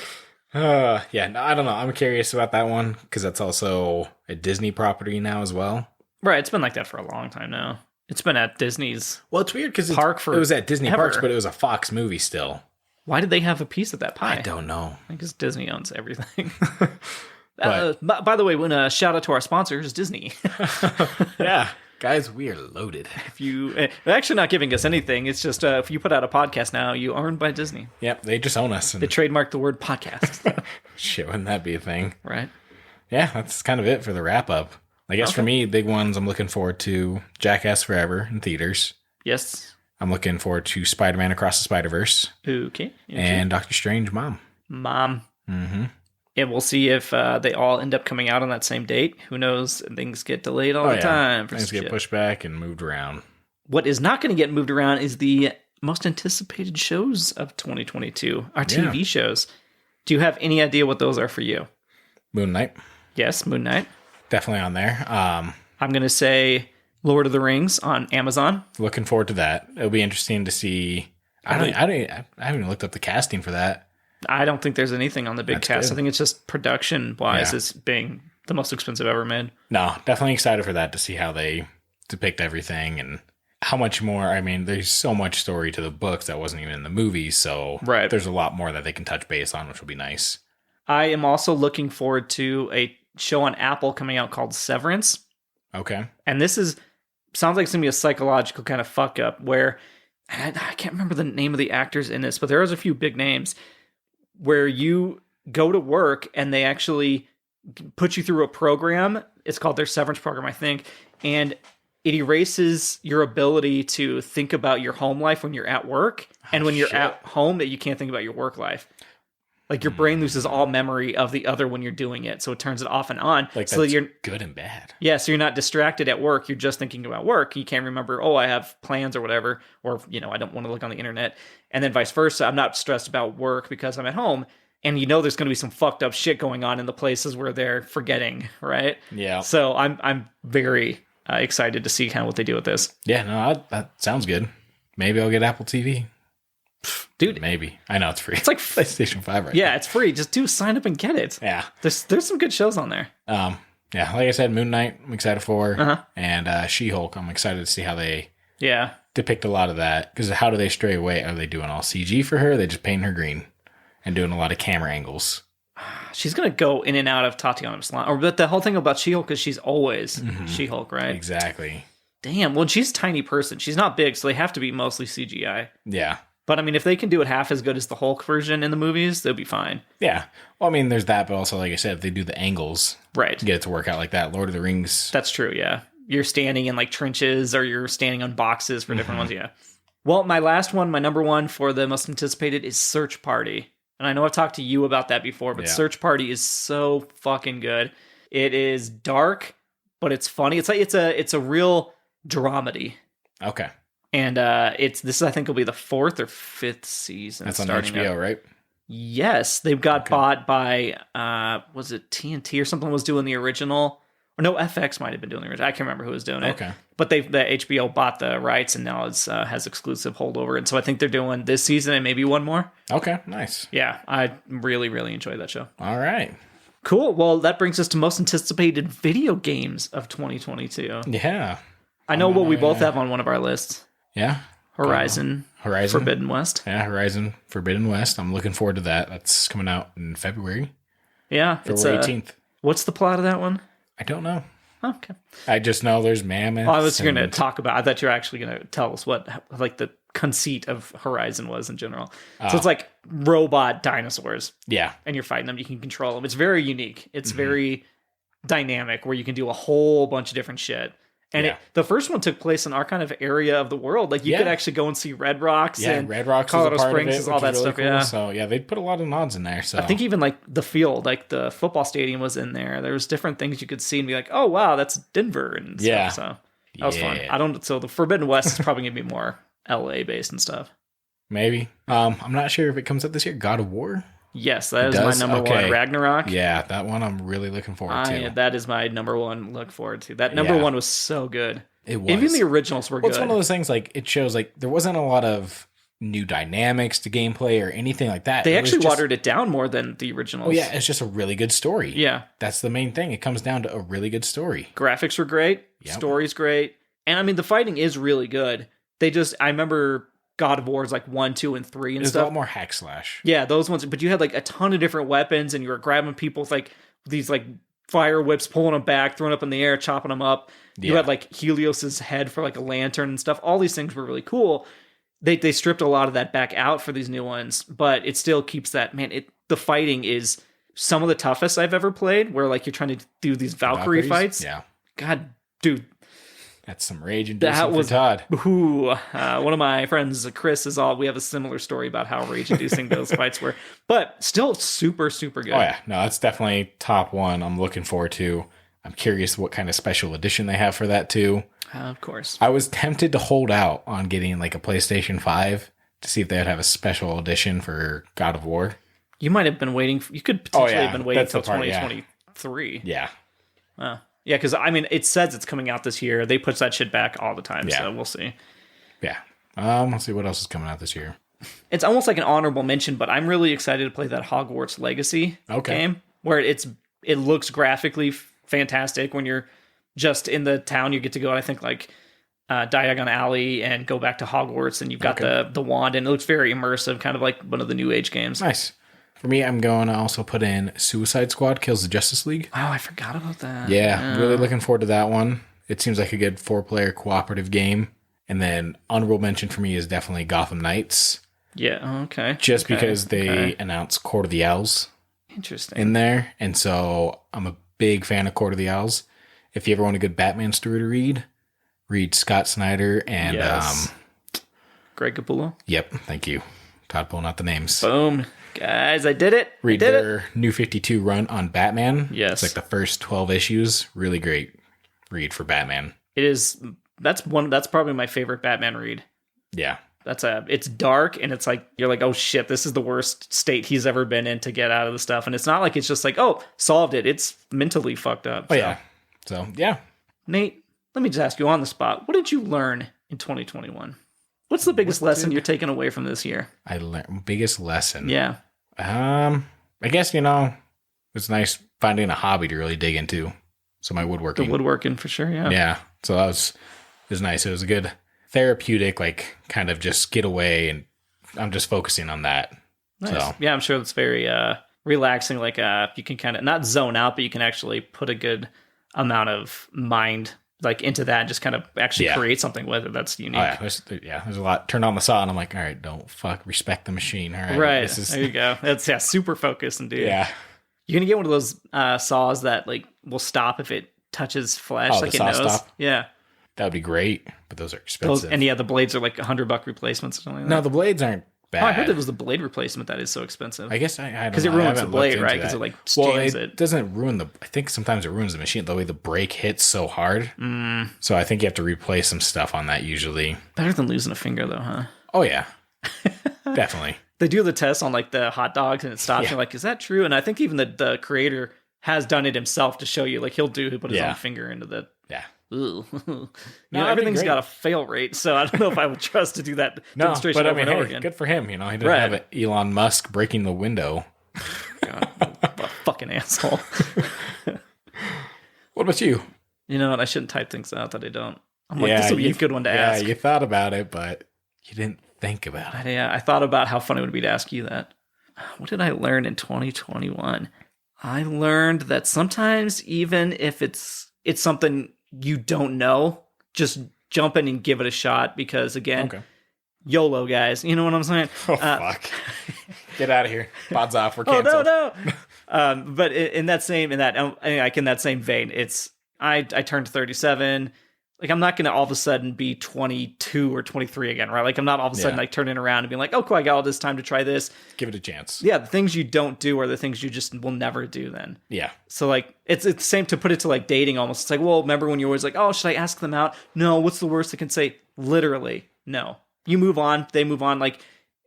I don't know. I'm curious about that one because that's also a Disney property now as well. Right, it's been like that for a long time now. It's been at Disney's. Well, it's weird because it was at Disney Parks, but it was a Fox movie still. Why did they have a piece of that pie? I don't know. Because Disney owns everything. By the way, when shout out to our sponsors, Disney. Yeah. Guys, we are loaded. If they're actually not giving us anything. It's just if you put out a podcast now, you are owned by Disney. Yep, they just own us. They trademarked the word podcast. Shit, wouldn't that be a thing? Right. Yeah, that's kind of it for the wrap up. I guess for me, big ones I'm looking forward to Jackass Forever in theaters. Yes. I'm looking forward to Spider-Man Across the Spider-Verse. Okay. And Doctor Strange Mom. Mm-hmm. And we'll see if they all end up coming out on that same date. Who knows? Things get delayed all the time. Things get pushed back and moved around. What is not going to get moved around is the most anticipated shows of 2022, our TV shows. Do you have any idea what those are for you? Moon Knight. Yes, Moon Knight. Definitely on there. I'm going to say Lord of the Rings on Amazon. Looking forward to that. It'll be interesting to see. I haven't even looked up the casting for that. I don't think there's anything on the big cast. Good. I think it's just production-wise it's being the most expensive ever made. No, definitely excited for that to see how they depict everything and how much more. I mean, there's so much story to the books that wasn't even in the movies, so there's a lot more that they can touch base on, which will be nice. I am also looking forward to a show on Apple coming out called Severance. Okay. And this sounds like it's going to be a psychological kind of fuck-up where, I can't remember the name of the actors in this, but there is a few big names, where you go to work and they actually put you through a program. It's called their severance program, I think. And it erases your ability to think about your home life when you're at work. And when you're at home, that you can't think about your work life. Like your brain loses all memory of the other when you're doing it. So it turns it off and on. Like so that's you're good and bad. Yeah. So you're not distracted at work. You're just thinking about work. You can't remember, I have plans or whatever. Or, I don't want to look on the internet. And then vice versa. I'm not stressed about work because I'm at home. And there's going to be some fucked up shit going on in the places where they're forgetting. Right. Yeah. So I'm very excited to see kind of what they do with this. Yeah. No, that sounds good. Maybe I'll get Apple TV. Dude, maybe. I know it's free. It's like PlayStation 5 right yeah, now. it's free. Just sign up and get it. Yeah. There's some good shows on there. Yeah, like I said, Moon Knight, I'm excited for. And She-Hulk, I'm excited to see how they depict a lot of that. Because how do they stray away? Are they doing all CG for her? Are they just painting her green and doing a lot of camera angles? She's going to go in and out of Tatiana Maslany. But the whole thing about She-Hulk is she's always She-Hulk, right? Exactly. Damn. Well, she's a tiny person. She's not big, so they have to be mostly CGI. Yeah. But, I mean, if they can do it half as good as the Hulk version in the movies, they'll be fine. Yeah. Well, I mean, there's that, but also, like I said, if they do the angles, right, get it to work out like that. Lord of the Rings. That's true, yeah. You're standing in, like, trenches, or you're standing on boxes for different ones, yeah. Well, my last one, my number one for the most anticipated is Search Party. And I know I've talked to you about that before, but Search Party is so fucking good. It is dark, but it's funny. It's like it's a real dramedy. Okay. And this I think will be the 4th or 5th season. That's on HBO, right? Yes, they've got bought by was it TNT or something was doing the original, or no, FX might have been doing the original. I can't remember who was doing it. Okay, but the HBO bought the rights and now it's has exclusive holdover, and so I think they're doing this season and maybe one more. Okay, nice. Yeah, I really enjoyed that show. All right. Cool. Well, that brings us to most anticipated video games of 2022. Yeah. I know what we both have on one of our lists. Yeah. Horizon Forbidden West. Yeah, Horizon Forbidden West. I'm looking forward to that. That's coming out in February. Yeah. February 18th. What's the plot of that one? I don't know. Okay. I just know there's mammoths. I was going to talk about, I thought you were actually going to tell us what like the conceit of Horizon was in general. So it's like robot dinosaurs. Yeah. And you're fighting them. You can control them. It's very unique. It's very dynamic where you can do a whole bunch of different shit. And the first one took place in our kind of area of the world. Like you could actually go and see Red Rocks and Red Rocks, Colorado is a part Springs, of it, all that really stuff. Cool. Yeah. So they put a lot of nods in there. So I think even like the field, like the football stadium was in there. There was different things you could see and be like, oh wow, that's Denver and stuff. So that was fun. So the Forbidden West is probably gonna be more LA based and stuff. Maybe. I'm not sure if it comes out this year. God of War. Yes, that is my number one. Ragnarok. Yeah, that one I'm really looking forward to. That is my number one look forward to. That number one was so good. It was. Even the originals were good. It's one of those things like it shows like there wasn't a lot of new dynamics to gameplay or anything like that. They actually watered it down more than the originals. Oh yeah, it's just a really good story. Yeah. That's the main thing. It comes down to a really good story. Graphics were great. Yep. Story's great. And I mean the fighting is really good. I remember God of War's like 1, 2, and 3 and There's stuff. a lot more hack slash. Yeah, those ones. But you had like a ton of different weapons, and you were grabbing people with like these like fire whips, pulling them back, throwing up in the air, chopping them up. You had like Helios's head for like a lantern and stuff. All these things were really cool. They stripped a lot of that back out for these new ones, but it still keeps that the fighting is some of the toughest I've ever played. Where like you're trying to do these Valkyrie fights. Yeah, God, dude. That's some rage inducing for Todd. One of my friends, Chris, we have a similar story about how rage inducing those fights were, but still super, super good. Oh yeah, no, that's definitely top one. I'm looking forward to. I'm curious what kind of special edition they have for that too. Of course. I was tempted to hold out on getting like a PlayStation 5 to see if they would have a special edition for God of War. You might have been waiting. You could potentially have been waiting until 2023. Yeah. Yeah, because I mean, it says it's coming out this year. They push that shit back all the time, so we'll see. Yeah. Let's see what else is coming out this year. It's almost like an honorable mention, but I'm really excited to play that Hogwarts Legacy game, where it looks graphically fantastic. When you're just in the town, you get to go, I think, like Diagon Alley and go back to Hogwarts, and you've got the wand, and it looks very immersive, kind of like one of the New Age games. Nice. For me, I'm going to also put in Suicide Squad Kills the Justice League. Oh, I forgot about that. Yeah, really looking forward to that one. It seems like a good 4-player cooperative game. And then honorable mention for me is definitely Gotham Knights. Yeah, okay. Just because they announced Court of the Owls. Interesting. In there. And so I'm a big fan of Court of the Owls. If you ever want a good Batman story to read Scott Snyder and Greg Capullo. Yep, thank you. Todd pulling out the names. Boom. Guys, I did it. Read their New 52 run on Batman. Yes. It's like the first 12 issues. Really great read for Batman. It is. That's probably my favorite Batman read. Yeah. It's dark, and it's like, you're like, oh shit, this is the worst state he's ever been in to get out of the stuff. And it's not like it's just like, oh, solved it. It's mentally fucked up. Oh, yeah. So, yeah. Nate, let me just ask you on the spot. What did you learn in 2021? What's the biggest lesson you're taking away from this year? I learned biggest lesson. Yeah. I guess, it's nice finding a hobby to really dig into. So my woodworking. The woodworking for sure, yeah. Yeah. So it was nice. It was a good therapeutic, like kind of just get away, and I'm just focusing on that. Nice. So yeah, I'm sure it's very relaxing. Like you can kind of not zone out, but you can actually put a good amount of mind like into that and just kind of actually create something with it that's unique. Oh, yeah. There's a lot. Turn on the saw and I'm like, all right, don't respect the machine. All right. Right. There you go. That's super focused and dude. Yeah. You're gonna get one of those saws that like will stop if it touches flesh, Oh, like the it saw knows. stop? Yeah. That would be great, but those are expensive. And the blades are like $100 replacements or something like that. No, the blades aren't bad. Oh, I heard it was the blade replacement that is so expensive. I guess I don't know. Because it ruins the blade, right? Because it like jams it. Doesn't ruin I think sometimes it ruins the machine the way the brake hits so hard. So I think you have to replace some stuff on that usually. Better than losing a finger though, huh? Oh yeah. Definitely. They do the test on like the hot dogs and it stops. You're like, is that true? And I think even the creator has done it himself to show you. Like he'll put his own finger into the. Yeah. Ooh. Everything's got a fail rate, so I don't know if I would trust to do that demonstration but over and over again. Good for him. He didn't have Elon Musk breaking the window. God, a fucking asshole. What about you? You know what? I shouldn't type things out that I don't. I'm like, this would be a good one to ask. Yeah, you thought about it, but you didn't think about it. Yeah, I thought about how fun it would be to ask you that. What did I learn in 2021? I learned that sometimes even if it's something you don't know, just jump in and give it a shot because again, YOLO guys, you know what I'm saying? Oh fuck. Get out of here. Pods off, we're canceled. Oh no. But in that same vein, it's I turned 37. Like I'm not going to all of a sudden be 22 or 23 again, right? Like I'm not all of a sudden like turning around and being like, oh cool, I got all this time to try this. Give it a chance. Yeah, the things you don't do are the things you just will never do then. Yeah. So like it's the same to put it to like dating almost. It's like, well, remember when you're always like, oh, should I ask them out? No, what's the worst they can say? Literally, no. You move on, they move on, like,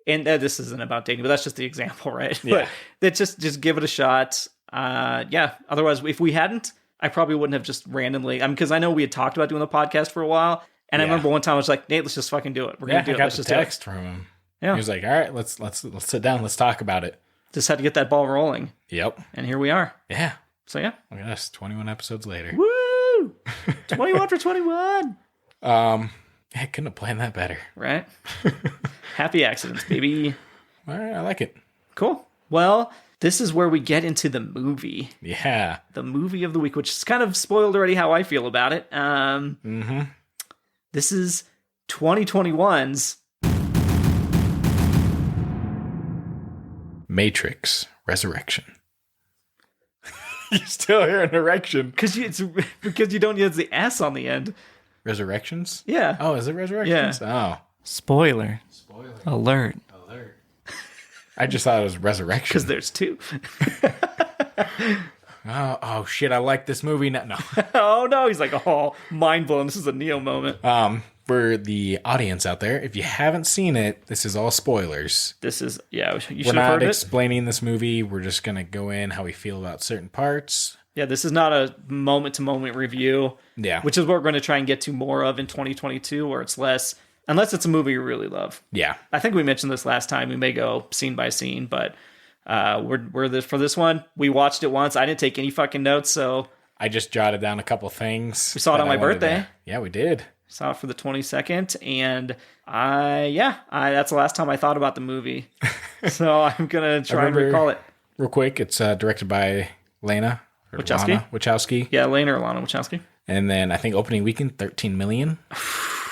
and this isn't about dating, but that's just the example, right? Yeah. But just give it a shot. Otherwise, if we hadn't, I probably wouldn't have just randomly. Because I know we had talked about doing the podcast for a while, and I remember one time I was like, Nate, let's just fucking do it. We're gonna do it. Let's just text from him. Yeah, he was like, all right, let's sit down, let's talk about it. Just had to get that ball rolling. Yep. And here we are. Yeah. So yeah. Look at us, 21 episodes later. Woo! 21 for 21. I couldn't have planned that better. Right? Happy accidents, baby. All right, I like it. Cool. Well, this is where we get into the movie. Yeah. The movie of the week, which is kind of spoiled already how I feel about it. This is 2021's Matrix Resurrection. You're still hearing erection. Because you don't use the S on the end. Resurrections? Yeah. Oh, is it Resurrections? Yeah. Oh. Spoiler. Alert. I just thought it was Resurrection. Because there's two. Oh, shit, I like this movie. No. Oh, no. He's like, oh, mind blown. This is a Neo moment. For the audience out there, if you haven't seen it, this is all spoilers. This is, you should have heard it. We're not explaining this movie. We're just going to go in how we feel about certain parts. Yeah, this is not a moment-to-moment review. Yeah. Which is what we're going to try and get to more of in 2022, where it's less, unless it's a movie you really love. Yeah. I think we mentioned this last time. We may go scene by scene, but for this one, we watched it once. I didn't take any fucking notes, so... I just jotted down a couple things. We saw it on my birthday. Yeah, we did. Saw it for the 22nd, and that's the last time I thought about the movie. So I'm going to try and recall it. Real quick, it's directed by Lana Wachowski. Yeah, Lana or Lana Wachowski. And then I think opening weekend, 13 million.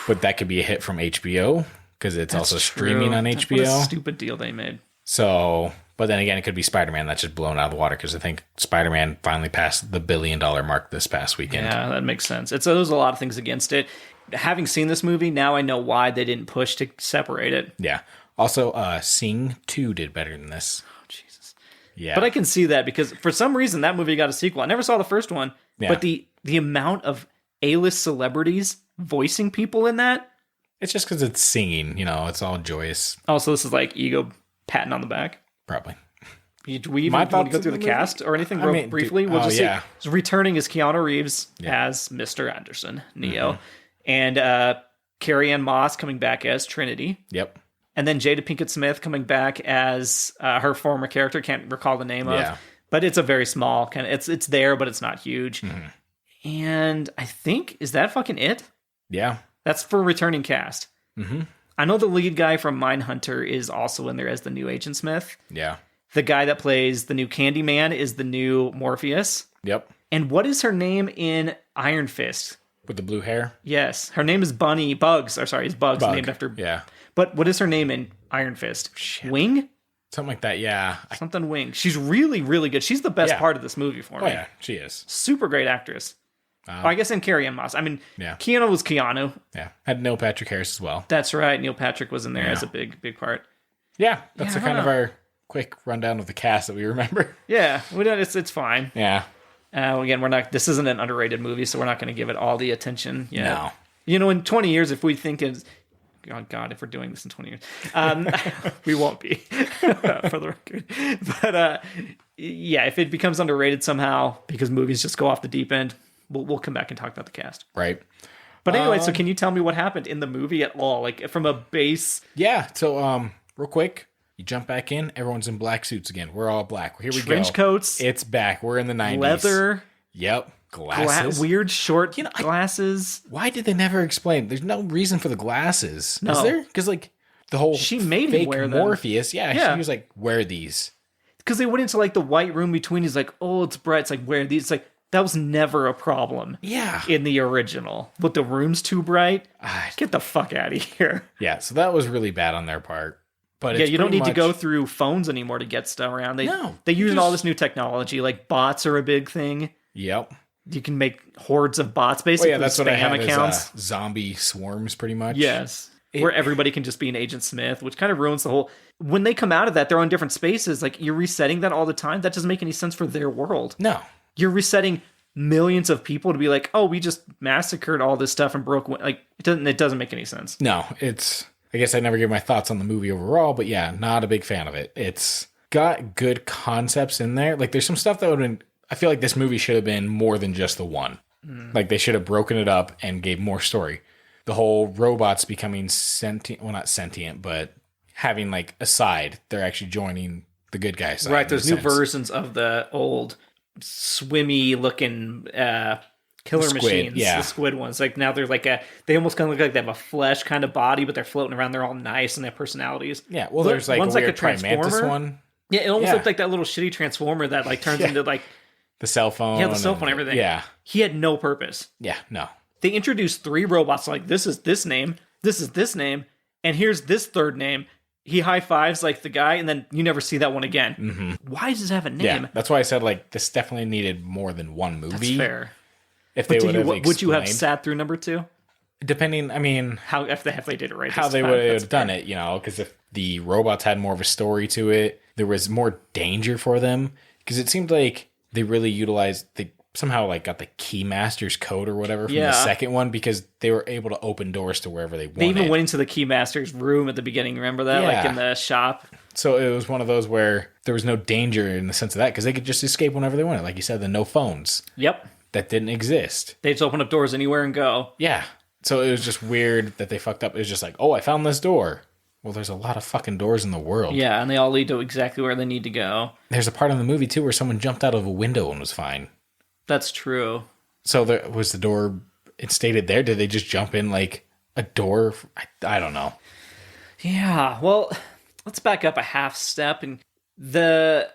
But that could be a hit from HBO because it's also streaming on HBO. What a stupid deal they made. So, but then again, it could be Spider-Man that's just blown out of the water because I think Spider-Man finally passed the $1 billion mark this past weekend. Yeah, that makes sense. There's a lot of things against it. Having seen this movie, now I know why they didn't push to separate it. Yeah. Also, Sing 2 did better than this. Oh, Jesus. Yeah. But I can see that because for some reason that movie got a sequel. I never saw the first one, but the amount of A-list celebrities voicing people in that. It's just because it's singing, it's all joyous. Oh, so this is like ego patting on the back? Probably. Do we even want to go through the cast or anything briefly? We'll just say so returning is Keanu Reeves as Mr. Anderson, Neo. Mm-hmm. And Carrie-Anne Moss coming back as Trinity. Yep. And then Jada Pinkett Smith coming back as her former character. Can't recall the name of. But it's a very small kind of... It's there, but it's not huge. Mm-hmm. And I think... Is that fucking it? Yeah. That's for returning cast. Mm-hmm. I know the lead guy from Mindhunter is also in there as the new Agent Smith. Yeah. The guy that plays the new Candyman is the new Morpheus. Yep. And what is her name in Iron Fist? With the blue hair? Yes. Her name is Bugs. Or sorry, it's Bugs, named after... Yeah. But what is her name in Iron Fist? Shit. Wing? Something like that, yeah. Something Wing. She's really, really good. She's the best part of this movie for me. Oh, yeah, she is. Super great actress. I guess in Carrie-Anne Moss. I mean, Keanu was Keanu. Yeah. Had Neil Patrick Harris as well. That's right. Neil Patrick was in there as a big part. Yeah. That's kind of our quick rundown of the cast that we remember. Yeah. It's fine. Yeah. Again, this isn't an underrated movie, so we're not going to give it all the attention yet. No. You know, in 20 years, if we think it's... Oh, God, if we're doing this in 20 years. We won't be, for the record. But, if it becomes underrated somehow, because movies just go off the deep end, we'll come back and talk about the cast. Right. But anyway, so can you tell me what happened in the movie at all? Like, from a base... Yeah, so, real quick, you jump back in, everyone's in black suits again. We're all black. Here we go. Trench coats. It's back. We're in the 90s. Leather. Yep. Glasses. Weird short glasses. Why did they never explain? There's no reason for the glasses. No. Is there? Because, like, the whole she made fake him wear them. Morpheus. Yeah, she was like, wear these. Because they went into, like, the white room between. He's like, oh, it's bright. It's like, wear these. It's like, that was never a problem. Yeah. In the original. But the room's too bright. Get the fuck out of here. Yeah, so that was really bad on their part. But you don't need to go through phones anymore to get stuff around. They use all this new technology. Like, bots are a big thing. Yep. You can make hordes of bots, basically. That's spam what I had accounts. Is, zombie swarms, pretty much. Yes. Where everybody can just be an Agent Smith, which kind of ruins the whole... When they come out of that, they're on different spaces. Like, you're resetting that all the time. That doesn't make any sense for their world. No. You're resetting millions of people to be like, oh, we just massacred all this stuff and broke... Like, it doesn't make any sense. No, it's... I guess I never give my thoughts on the movie overall, but yeah, not a big fan of it. It's got good concepts in there. Like, there's some stuff that would have been... I feel like this movie should have been more than just the one. Like, they should have broken it up and gave more story. The whole robots becoming sentient, well, not sentient, but having, like, a side. They're actually joining the good guys' side. Right, there's new versions of the old swimmy-looking killer machines. Yeah. The squid ones. Like, now they're like they almost kind of look like they have a flesh kind of body, but they're floating around. They're all nice and they have personalities. Yeah, well, there's, like, one's a weird like a Trimantis one. Yeah, it almost looked like that little shitty Transformer that, like, turns into, like... The cell phone. Yeah, the cell phone and everything. Yeah. He had no purpose. Yeah, no. They introduced 3 robots, like, this is this name, this is this name, and here's this third name. He high-fives, like, the guy, and then you never see that one again. Mm-hmm. Why does it have a name? Yeah, that's why I said, like, this definitely needed more than one movie. That's fair. If they would you have sat through number 2? Depending, I mean... If they did it right. How they would have done it, you know, because if the robots had more of a story to it, there was more danger for them. Because it seemed like they really utilized... They somehow, like, got the Keymaster's code or whatever from the second one, because they were able to open doors to wherever they wanted. They even went into the Keymaster's room at the beginning, remember that? Yeah. Like, in the shop. So it was one of those where there was no danger in the sense of that, because they could just escape whenever they wanted. Like you said, the no phones. Yep. That didn't exist. They just open up doors anywhere and go. Yeah. So it was just weird that they fucked up. It was just like, oh, I found this door. Well, there's a lot of fucking doors in the world. Yeah, and they all lead to exactly where they need to go. There's a part in the movie, too, where someone jumped out of a window and was fine. That's true. So was the door instated there? Did they just jump in like a door? I don't know. Yeah, well, let's back up a half step. And the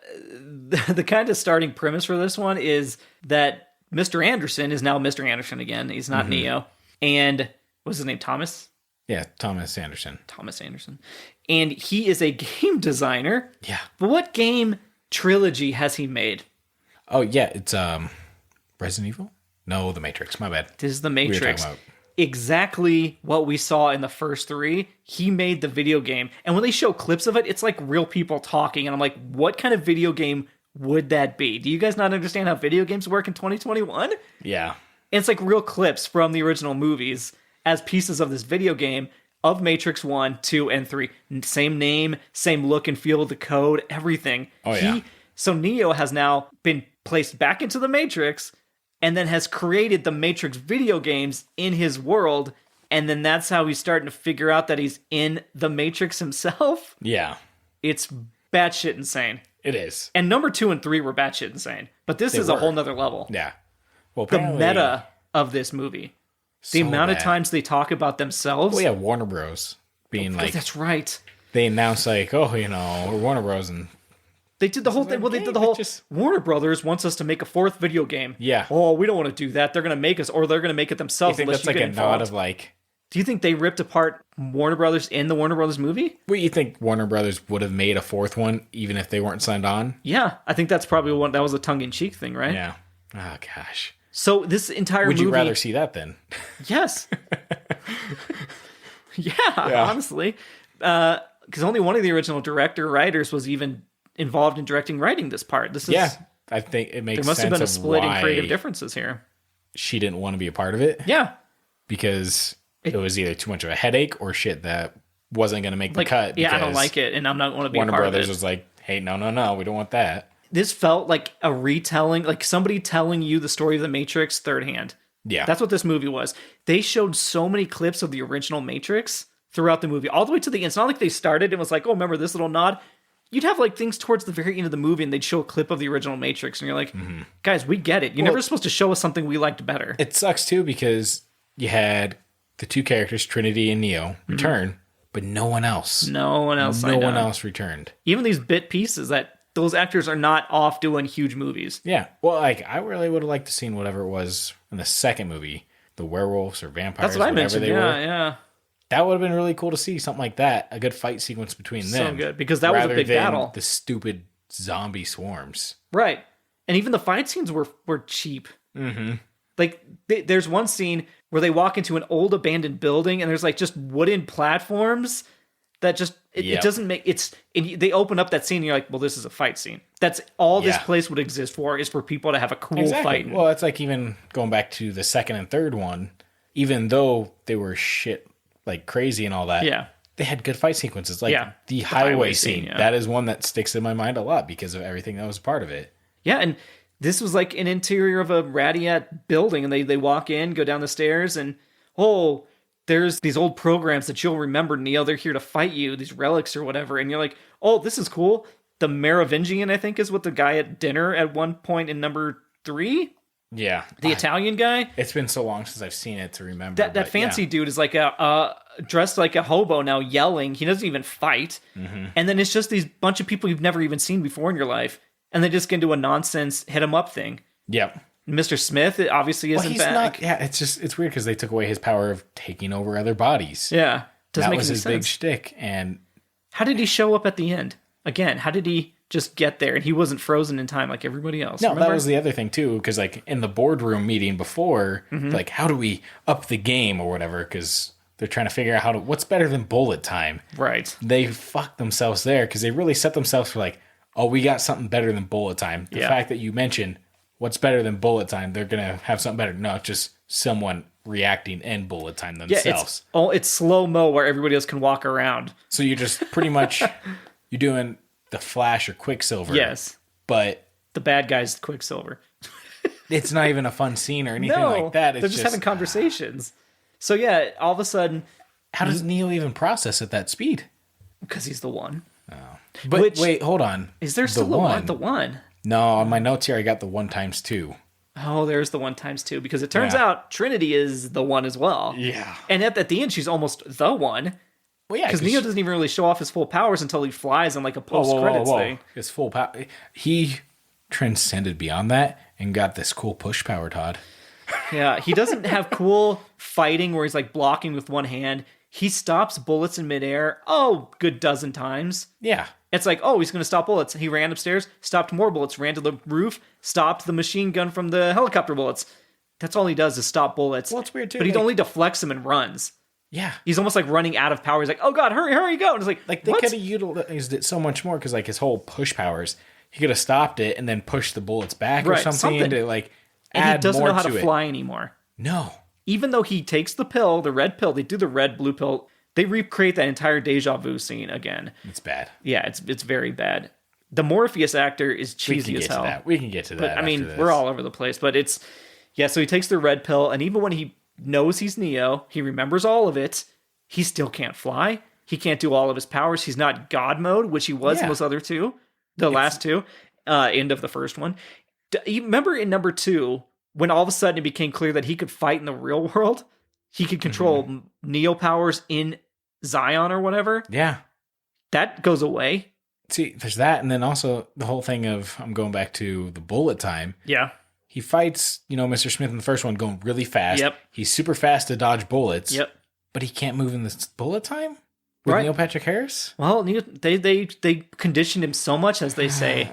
kind of starting premise for this one is that Mr. Anderson is now Mr. Anderson again. He's not Neo. And what's his name? Thomas? Yeah, Thomas Anderson. Thomas Anderson. And he is a game designer. Yeah. But what game trilogy has he made? Oh, yeah, it's Resident Evil? No, The Matrix. My bad. This is The Matrix. Exactly what we saw in the first 3. He made the video game. And when they show clips of it, it's like real people talking. And I'm like, what kind of video game would that be? Do you guys not understand how video games work in 2021? Yeah. And it's like real clips from the original movies as pieces of this video game of Matrix 1, 2, and 3. Same name, same look and feel of the code, everything. Oh, yeah. So Neo has now been placed back into the Matrix and then has created the Matrix video games in his world and then that's how he's starting to figure out that he's in the Matrix himself. Yeah. It's batshit insane. It is. And number 2 and 3 were batshit insane. But this is a whole nother level. Yeah. Well, the meta of this movie. The amount of times they talk about themselves. Well, yeah, Warner Bros. Being like... That's right. They announced like, oh, you know, we're Warner Bros. And... They did the whole thing. Well, they did the whole... Warner Brothers wants us to make a 4th video game. Yeah. Oh, we don't want to do that. They're going to make us, or they're going to make it themselves. You think that's like a nod of like... Do you think they ripped apart Warner Brothers in the Warner Brothers movie? Well, you think Warner Brothers would have made a 4th one even if they weren't signed on? Yeah, I think that's probably one. That was a tongue-in-cheek thing, right? Yeah. Oh, gosh. So this entire movie... Would you rather see that then? Yes. yeah, honestly. Because only one of the original writers was even involved in writing this part. This is... Yeah, I think it makes sense. There must have been a split in creative differences here. She didn't want to be a part of it. Yeah. Because it was either too much of a headache or shit that wasn't going to make the cut. Yeah, I don't like it, and I'm not going to be a part Warner of it. Brothers was like, hey, no, we don't want that. This felt like a retelling, like somebody telling you the story of the Matrix third hand. Yeah. That's what this movie was. They showed so many clips of the original Matrix throughout the movie, all the way to the end. It's not like they started and was like, oh, remember this little nod? You'd have like things towards the very end of the movie and they'd show a clip of the original Matrix and you're like, guys, we get it. You're never supposed to show us something we liked better. It sucks too because you had the 2 characters, Trinity and Neo, return, but no one else. No one else returned. Even these bit pieces that those actors are not off doing huge movies. Yeah. Well, like I really would have liked to seen whatever it was in the second movie, the werewolves or vampires. That's what I mentioned. Yeah. That would have been really cool to see something like that. A good fight sequence between them. So good because that was a big battle. The stupid zombie swarms. Right. And even the fight scenes were cheap. Mm-hmm. Like there's one scene where they walk into an old abandoned building and there's like just wooden platforms that just it doesn't make they open up that scene and you're like, well, this is a fight scene. That's all this place would exist for, is for people to have a cool fight. Well, it's like even going back to the second and third one, even though they were shit like crazy and all that. Yeah. They had good fight sequences. Like the highway scene. Yeah. That is one that sticks in my mind a lot because of everything that was part of it. Yeah, and this was like an interior of a Radiat building, and they walk in, go down the stairs, and there's these old programs that you'll remember, Neo. They're here to fight you, these relics or whatever. And you're like, oh, this is cool. The Merovingian, I think, is what the guy at dinner at one point in number 3. Yeah. The Italian guy. It's been so long since I've seen it to remember. That fancy dude is like dressed like a hobo now, yelling. He doesn't even fight. Mm-hmm. And then it's just these bunch of people you've never even seen before in your life. And they just get into a nonsense hit 'em up thing. Yep. Mr. Smith obviously isn't back. It's weird because they took away his power of taking over other bodies. Yeah. That was his big shtick. And how did he show up at the end? Again, how did he just get there? And he wasn't frozen in time like everybody else. No, remember? That was the other thing too, because like in the boardroom meeting before, like how do we up the game or whatever? Because they're trying to figure out what's better than bullet time. Right. They fucked themselves there because they really set themselves for like, oh, we got something better than bullet time. The fact that you mentioned what's better than bullet time, they're going to have something better. No, it's just someone reacting in bullet time themselves. Yeah, it's slow-mo where everybody else can walk around. So you're just pretty much, you're doing the Flash or Quicksilver. Yes. But the bad guy's Quicksilver. It's not even a fun scene or anything like that. They're just having conversations. So yeah, all of a sudden... How does Neo even process at that speed? Because he's the one. Oh. But wait, hold on. Is there still the one? No, on my notes here, I got the 1 times 2. Oh, there's the 1 times 2, because it turns out Trinity is the one as well. Yeah. And at the end, she's almost the one. Well, yeah. Because Neo doesn't even really show off his full powers until he flies on like a post-credits thing. His full power. He transcended beyond that and got this cool push power, Todd. Yeah, he doesn't have cool fighting where he's like blocking with one hand. He stops bullets in midair, good dozen times. Yeah. It's like, he's going to stop bullets. He ran upstairs, stopped more bullets, ran to the roof, stopped the machine gun from the helicopter bullets. That's all he does is stop bullets. Well, it's weird too. But he only deflects them and runs. Yeah. He's almost like running out of power. He's like, oh God, hurry, go. And it's like they could have utilized it so much more because like his whole push powers, he could have stopped it and then pushed the bullets back or something. To like and add he doesn't more know how to it. fly anymore. No. Even though he takes the pill, the red pill, they do the red, blue pill. They recreate that entire deja vu scene again. It's bad. Yeah, it's very bad. The Morpheus actor is cheesy as hell. We can get to that. But, I mean, we're all over the place. But so he takes the red pill, and even when he knows he's Neo. He remembers all of it. He still can't fly. He can't do all of his powers. He's not God mode, which he was in those other two. Last two. End of the first one. You remember in number 2, when all of a sudden it became clear that he could fight in the real world? He could control Neo powers in Zion or whatever? Yeah. That goes away. See, there's that, and then also the whole thing of, I'm going back to the bullet time. Yeah. He fights, Mr. Smith in the first one going really fast. Yep. He's super fast to dodge bullets. Yep. But he can't move in this bullet time? With Neil Patrick Harris? Well, they conditioned him so much, as they say.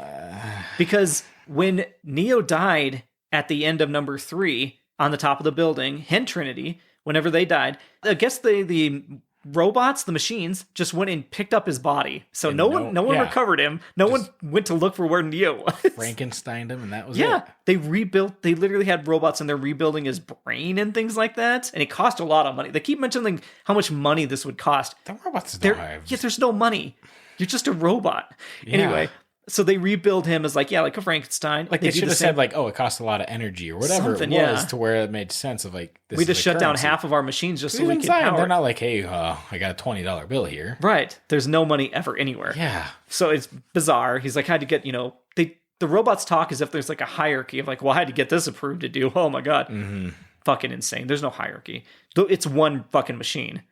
Because when Neo died at the end of number 3 on the top of the building, and Trinity, whenever they died, I guess the robots, the machines, just went and picked up his body. So no one recovered him. No one went to look for where Neo was. Frankensteined him, and that was it. Yeah, they literally had robots, and they're rebuilding his brain and things like that. And it cost a lot of money. They keep mentioning how much money this would cost. The robots died. Yeah, there's no money. You're just a robot. Yeah. Anyway, so they rebuild him as like a Frankenstein. Like they should have said like, it cost a lot of energy or whatever it was to where it made sense of like, we just shut down half of our machines just so we can power. They're not like, hey, I got a $20 bill here. Right. There's no money ever anywhere. Yeah. So it's bizarre. He's like, I had to get, the robots talk as if there's like a hierarchy of like, well, I had to get this approved to do. Oh my God. Mm-hmm. Fucking insane. There's no hierarchy. It's one fucking machine.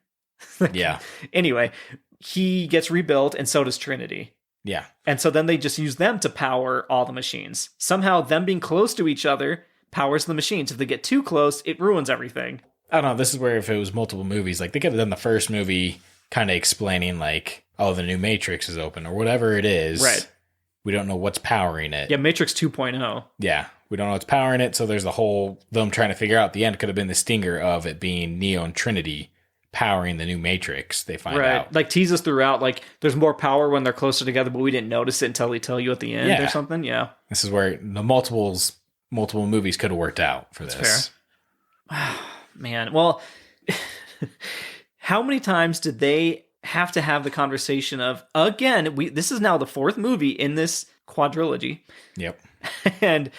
Yeah. Anyway, he gets rebuilt and so does Trinity. Yeah. And so then they just use them to power all the machines. Somehow them being close to each other powers the machines. If they get too close, it ruins everything. I don't know. This is where if it was multiple movies, like they could have done the first movie kind of explaining like, oh, the new Matrix is open or whatever it is. Right. We don't know what's powering it. Yeah, Matrix 2.0. Yeah. We don't know what's powering it. So there's the whole, them trying to figure out the end could have been the stinger of it being Neo and Trinity powering the new Matrix. They find out. Like tease us throughout, like there's more power when they're closer together, but we didn't notice it until they tell you at the end or something. Yeah. This is where the multiple movies could have worked out for this. Fair. Man. Well, how many times did they have to have the conversation of, again, this is now the 4th movie in this quadrilogy. Yep. And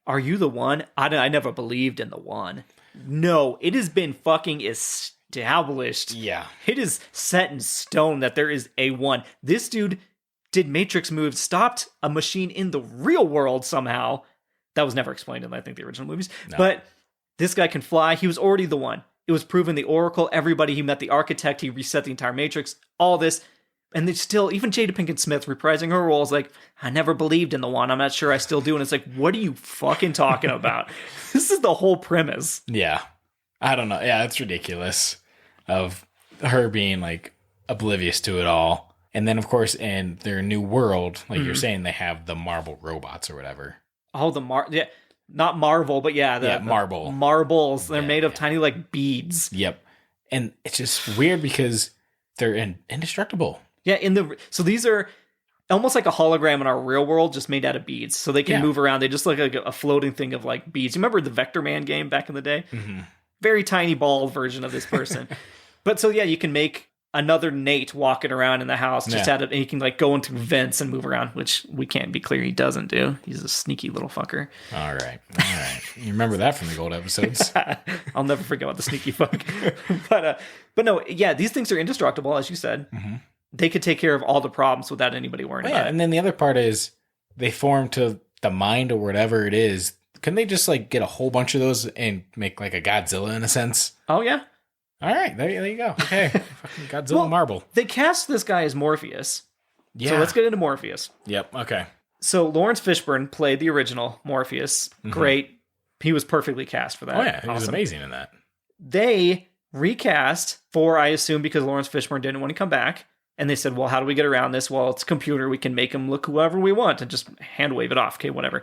are you the one? I never believed in the one. No, it has been fucking established. Yeah. It is set in stone that there is a one. This dude did Matrix moves, stopped a machine in the real world somehow. That was never explained in, I think, the original movies. No. But this guy can fly. He was already the one. It was proven the Oracle, everybody, he met the architect, he reset the entire Matrix, all this. And they still, even Jada Pinkett Smith reprising her role is like, I never believed in the one. I'm not sure I still do. And it's like, what are you fucking talking about? This is the whole premise. Yeah. I don't know. Yeah, it's ridiculous of her being like oblivious to it all. And then, of course, in their new world, like you're saying, they have the marble robots or whatever. Oh, not Marvel, but the marble. Marbles. They're made of tiny like beads. Yep. And it's just weird because they're indestructible. Yeah, so these are almost like a hologram in our real world, just made out of beads. So they can move around. They just look like a floating thing of like beads. You remember the Vector Man game back in the day? Mm-hmm. Very tiny bald version of this person. But so you can make another Nate walking around in the house, just and he can like go into vents and move around, which we can't be clear he doesn't do. He's a sneaky little fucker. All right. You remember that from the old episodes. I'll never forget about the sneaky fuck. But no, these things are indestructible, as you said. Mm-hmm. They could take care of all the problems without anybody worrying about it. And then the other part is they form to the mind or whatever it is. Couldn't they just like get a whole bunch of those and make like a Godzilla in a sense? Oh, yeah. All right, there you go. Okay, fucking Godzilla marble. They cast this guy as Morpheus. Yeah. So let's get into Morpheus. Yep, okay. So Lawrence Fishburne played the original Morpheus. Mm-hmm. Great. He was perfectly cast for that. Oh, yeah, he was amazing in that. They recast for, I assume, because Lawrence Fishburne didn't want to come back. And they said, well, how do we get around this? Well, it's a computer. We can make him look whoever we want and just hand wave it off. Okay, whatever.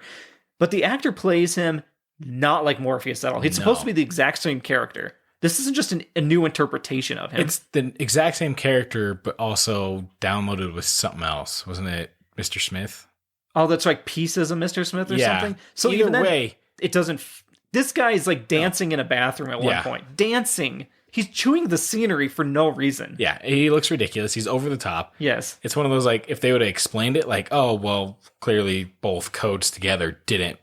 But the actor plays him not like Morpheus at all. He's supposed to be the exact same character. This isn't just a new interpretation of him. It's the exact same character, but also downloaded with something else. Wasn't it Mr. Smith? Oh, that's like pieces of Mr. Smith or something? So either way, it doesn't... This guy is like dancing in a bathroom at one point. Dancing. He's chewing the scenery for no reason. Yeah, he looks ridiculous. He's over the top. Yes. It's one of those, like, if they would have explained it, like, oh, well, clearly both codes together didn't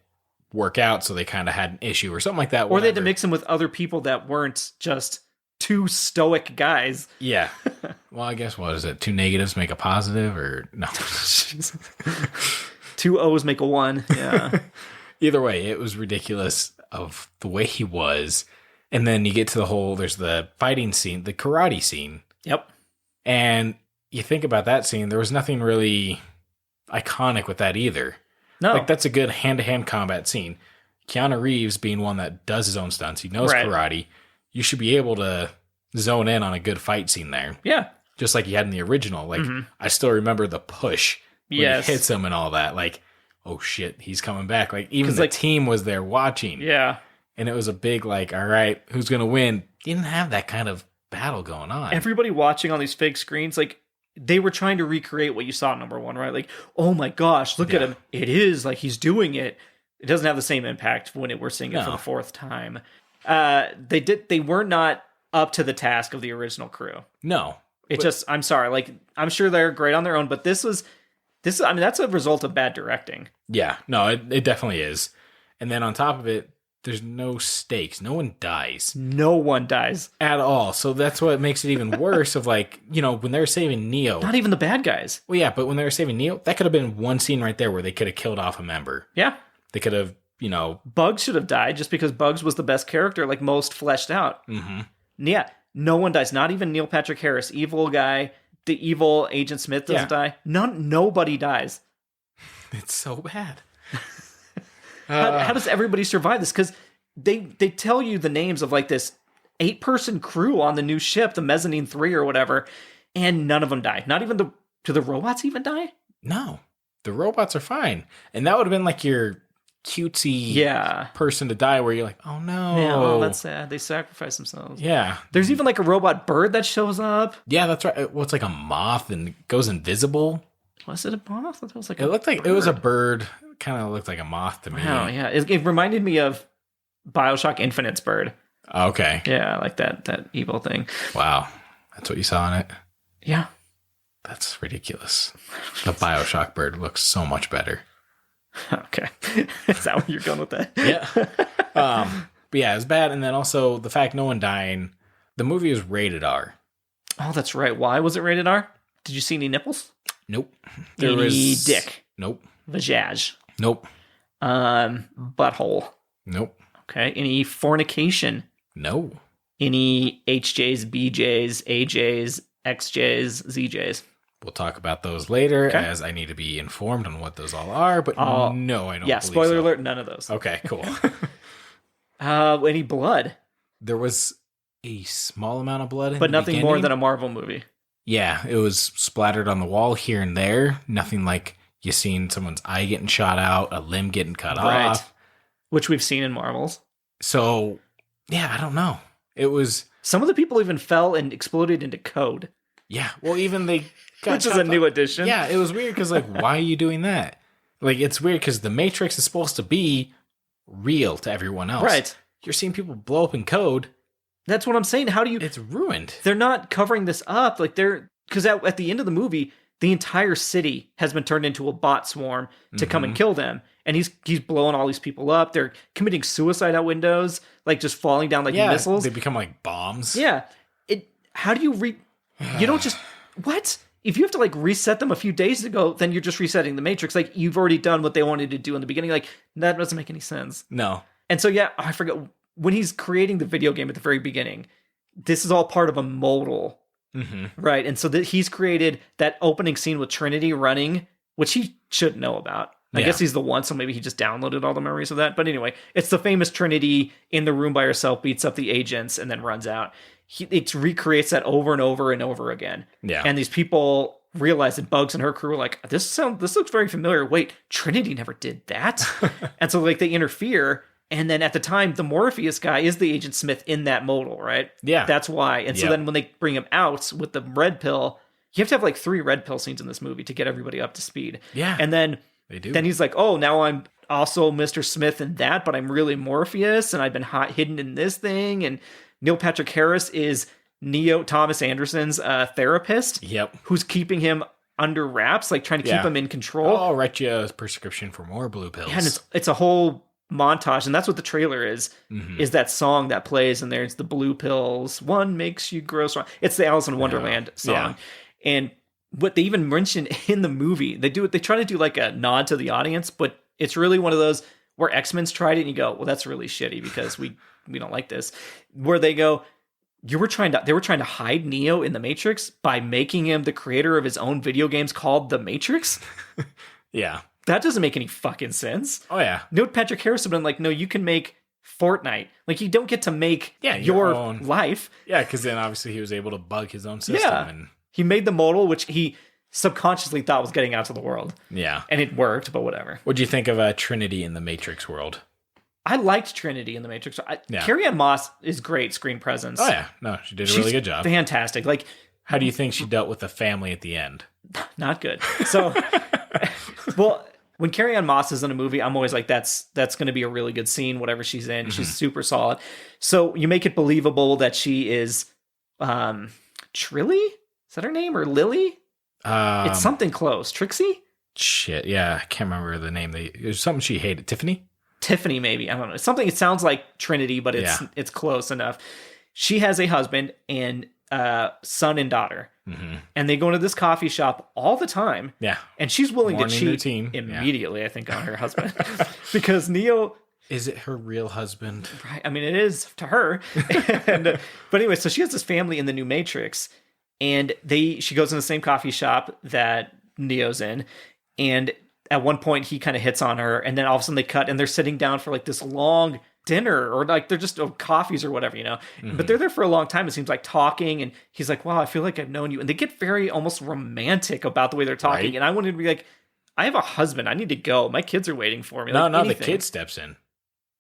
work out, so they kind of had an issue or something like that. Or they had to mix him with other people that weren't just two stoic guys. Yeah. Well, I guess, what is it? 2 negatives make a positive, or no? 2 O's make a 1. Yeah. Either way, it was ridiculous of the way he was. And then you get to there's the fighting scene, the karate scene. Yep. And you think about that scene, there was nothing really iconic with that either. No. Like, that's a good hand-to-hand combat scene. Keanu Reeves being one that does his own stunts, he knows karate. You should be able to zone in on a good fight scene there. Yeah. Just like you had in the original. Like, I still remember the push when he hits him and all that. Like, oh shit, he's coming back. Like, even the team was there watching. Yeah. And it was a big, like, all right, who's going to win? Didn't have that kind of battle going on. Everybody watching on these fake screens, like, they were trying to recreate what you saw in number 1, right? Like, oh my gosh, look at him. It is like he's doing it. It doesn't have the same impact when we're seeing it for the 4th time. They were not up to the task of the original crew. No. I'm sorry. Like, I'm sure they're great on their own, but this, I mean, that's a result of bad directing. Yeah, no, it definitely is. And then on top of it, there's no stakes. No one dies. No one dies. At all. So that's what makes it even worse of, like, you know, when they were saving Neo. Not even the bad guys. Well, yeah, but when they were saving Neo, that could have been one scene right there where they could have killed off a member. Yeah. They could have, you know... Bugs should have died just because Bugs was the best character, like, most fleshed out. Mm-hmm. Yeah, no one dies. Not even Neil Patrick Harris. Evil guy. The evil Agent Smith doesn't die. Nobody dies. It's so bad. How does everybody survive this? Because they tell you the names of, like, this 8-person crew on the new ship, the Mezzanine 3 or whatever, and none of them die. Not even do the robots even die? No. The robots are fine. And that would have been like your cutesy person to die where you're like, oh no. Yeah, oh, that's sad. They sacrifice themselves. Yeah. There's even like a robot bird that shows up. Yeah, that's right. Well, it's like a moth and goes invisible. Was it a moth? It was like it looked like bird. It was a bird. Kind of looked like a moth to me. Oh, yeah. It reminded me of BioShock Infinite's bird. Okay. Yeah, like that evil thing. Wow. That's what you saw in it? Yeah. That's ridiculous. The BioShock bird looks so much better. Okay. Is that where you're going with that? Yeah. But yeah, it's bad. And then also the fact no one dying. The movie was rated R. Oh, that's right. Why was it rated R? Did you see any nipples? Nope. Any dick? Nope. Vajaj? Nope. Butthole? Nope. Okay. Any fornication? No. Any HJs, BJs, AJs, XJs, ZJs? We'll talk about those later, as I need to be informed on what those all are, but no, I don't believe spoiler alert, none of those. Okay, cool. Any blood? There was a small amount of blood in but the nothing beginning. more than a Marvel movie. Yeah, it was splattered on the wall here and there. Nothing like you seen someone's eye getting shot out, a limb getting cut off. Which we've seen in Marvels. So, yeah, I don't know. It was... Some of the people even fell and exploded into code. Yeah, well, even they got which is a new addition. Yeah, it was weird because, like, why are you doing that? Like, it's weird because the Matrix is supposed to be real to everyone else. Right. You're seeing people blow up in code. That's what I'm saying. How do you... It's ruined. They're not covering this up. Like, they're... Because at the end of the movie, the entire city has been turned into a bot swarm to come and kill them. And he's blowing all these people up. They're committing suicide out windows, like just falling down like missiles. They become like bombs. Yeah. How do you you don't just... What? If you have to like reset them a few days ago, then you're just resetting the Matrix. Like, you've already done what they wanted to do in the beginning. Like, that doesn't make any sense. No. And so, yeah, I forget... When he's creating the video game at the very beginning, this is all part of a modal, right? And so he's created that opening scene with Trinity running, which he should know about. I guess he's the one, so maybe he just downloaded all the memories of that. But anyway, it's the famous Trinity in the room by herself, beats up the agents, and then runs out. It recreates that over and over and over again. Yeah. And these people realize that Bugs and her crew are like, this looks very familiar. Wait, Trinity never did that. And so like they interfere. And then at the time, the Morpheus guy is the Agent Smith in that modal, right? Yeah. That's why. And so then when they bring him out with the red pill, you have to have like 3 red pill scenes in this movie to get everybody up to speed. Yeah. And then they do. Then he's like, oh, now I'm also Mr. Smith in that, but I'm really Morpheus, and I've been hidden in this thing. And Neil Patrick Harris is Neo Thomas Anderson's therapist. Yep. Who's keeping him under wraps, like trying to keep him in control. Oh, I'll write you a prescription for more blue pills. Yeah, and it's a whole montage, and that's what the trailer is that song that plays, and there's the blue pills, one makes you grow strong. It's the Alice in Wonderland song. And what they even mention in the movie, they try to do like a nod to the audience, but it's really one of those where X-Men's tried it and you go, well, that's really shitty because we don't like this. Where they go, they were trying to hide Neo in the Matrix by making him the creator of his own video games called The Matrix. Yeah. That doesn't make any fucking sense. Oh, yeah. Neil Patrick Harris would have been like, no, you can make Fortnite. Like, you don't get to make your own life. Yeah, because then obviously he was able to bug his own system. Yeah. And he made the modal, which he subconsciously thought was getting out to the world. Yeah. And it worked, but whatever. What'd you think of Trinity in the Matrix world? I liked Trinity in the Matrix. Carrie-Anne Moss is great screen presence. Oh, yeah. No, she did a really good job. Fantastic. Like, how do you think she dealt with the family at the end? Not good. So, well, when Carrie-Anne Moss is in a movie, I'm always like, that's going to be a really good scene, whatever she's in. She's super solid. So you make it believable that she is Trilly? Is that her name? Or Lily? It's something close. Trixie? Shit, yeah. I can't remember the name. It was something she hated. Tiffany, maybe. I don't know. Something, it sounds like Trinity, but it's close enough. She has a husband and son and daughter. And they go into this coffee shop all the time. Yeah. And she's willing to cheat immediately, I think, on her husband. Because Neo... Is it her real husband? Right. I mean, it is to her. But anyway, so she has this family in the new Matrix. And she goes in the same coffee shop that Neo's in. And at one point, he kind of hits on her. And then all of a sudden they cut and they're sitting down for like this long dinner, or like they're just coffees or whatever, you know. But they're there for a long time, it seems like, talking, and he's like, wow, I feel like I've known you. And they get very almost romantic about the way they're talking. Right. And I wanted to be like, I have a husband, I need to go, my kids are waiting for me. No, the kid steps in.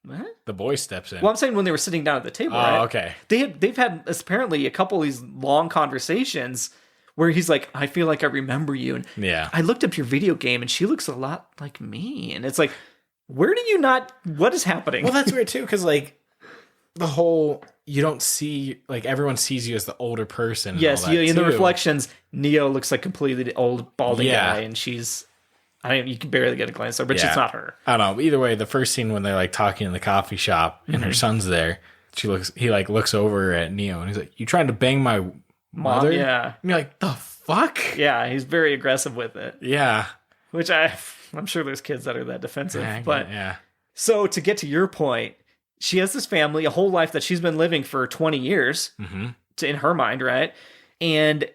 What? The boy steps in. Well, I'm saying when they were sitting down at the table, right? Okay. They've had apparently a couple of these long conversations where he's like, I feel like I remember you. And I looked up your video game and she looks a lot like me. And it's like, where do you not, what is happening? Well, that's weird too, because like the whole, you don't see, like everyone sees you as the older person. Yes, in the reflections, Neo looks like completely the old balding guy, and she's, you can barely get a glance there, but she's not her. I don't know. Either way, the first scene when they're like talking in the coffee shop and her son's there, he like looks over at Neo and he's like, "You trying to bang my mother?" Yeah. And you're like, the fuck? Yeah, he's very aggressive with it. Yeah. Which I'm sure there's kids that are that defensive. So to get to your point, she has this family, a whole life that she's been living for 20 years in her mind, right? And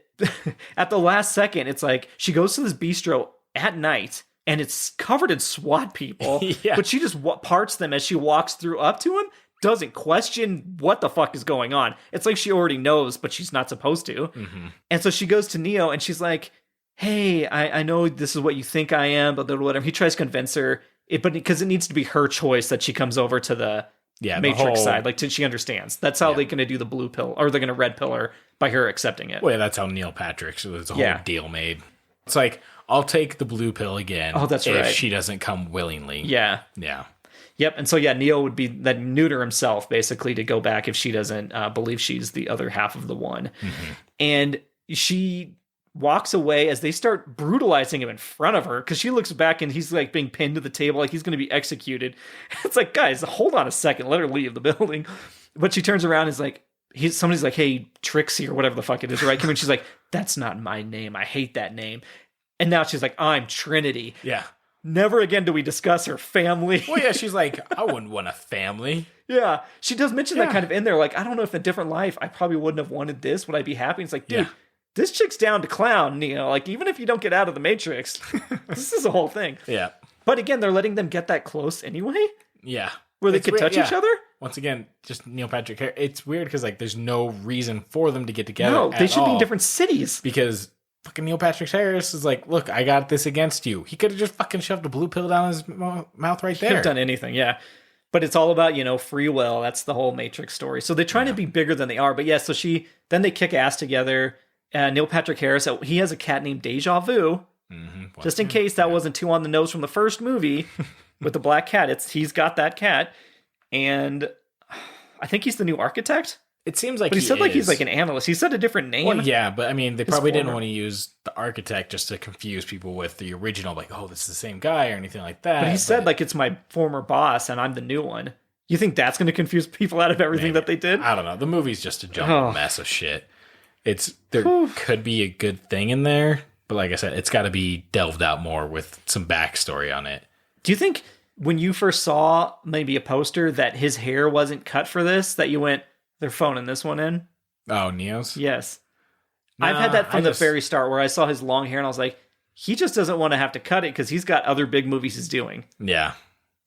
at the last second, it's like she goes to this bistro at night and it's covered in SWAT people, but she just parts them as she walks through up to him, doesn't question what the fuck is going on. It's like she already knows, but she's not supposed to. And so she goes to Neo and she's like, hey, I know this is what you think I am, but whatever. He tries to convince her, but because it needs to be her choice that she comes over to the Matrix side. Like, she understands. That's how they're going to do the blue pill, or they're going to red pill her by her accepting it. Well, that's how Neil Patrick, so there's a whole deal made. It's like, I'll take the blue pill again if she doesn't come willingly. Yeah. Yep. And so, Neo would be that neuter himself, basically, to go back if she doesn't believe she's the other half of the one. And she walks away as they start brutalizing him in front of her, because she looks back and he's like being pinned to the table like he's going to be executed. It's like, guys, hold on a second, let her leave the building. But she turns around and is like, somebody's like, hey, Trixie, or whatever the fuck it is, right? And she's like, that's not my name, I hate that name. And now she's like, I'm Trinity. Yeah. Never again do we discuss her family. Well, yeah, she's like, I wouldn't want a family. Yeah, she does mention that kind of in there, like, I don't know if in a different life I probably wouldn't have wanted this, would I be happy? It's like, dude, this chick's down to clown, like, even if you don't get out of the Matrix, this is a whole thing. Yeah. But again, they're letting them get that close anyway? Yeah. Where they could touch each other? Once again, just Neil Patrick Harris. It's weird because, like, there's no reason for them to get together. No, they should be in different cities. Because fucking Neil Patrick Harris is like, look, I got this against you. He could have just fucking shoved a blue pill down his mouth right there. He could have done anything, But it's all about, free will. That's the whole Matrix story. So they're trying to be bigger than they are. But so then they kick ass together. Neil Patrick Harris, he has a cat named Deja Vu. Just in case that wasn't too on the nose from the first movie with the black cat. He's got that cat. And I think he's the new architect. It seems like he said like he's like an analyst. He said a different name. Well, yeah, but I mean, they probably didn't want to use the architect just to confuse people with the original, like, oh, this is the same guy or anything like that. But he said, like, it's my former boss and I'm the new one. You think that's going to confuse people out of everything that they did? I don't know. The movie's just a jumbled mess of shit. There could be a good thing in there, but like I said, it's got to be delved out more with some backstory on it. Do you think when you first saw maybe a poster that his hair wasn't cut for this, that you went, they're phoning this one in? Oh, Neo's? Yes. I've had that from the very start where I saw his long hair and I was like, he just doesn't want to have to cut it because he's got other big movies he's doing. Yeah.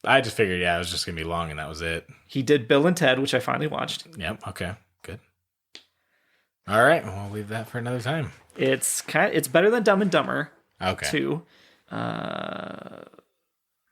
I just figured, it was just going to be long and that was it. He did Bill and Ted, which I finally watched. Yep. Okay. Good. All right. We'll leave that for another time. It's better than Dumb and Dumber. Okay. 2.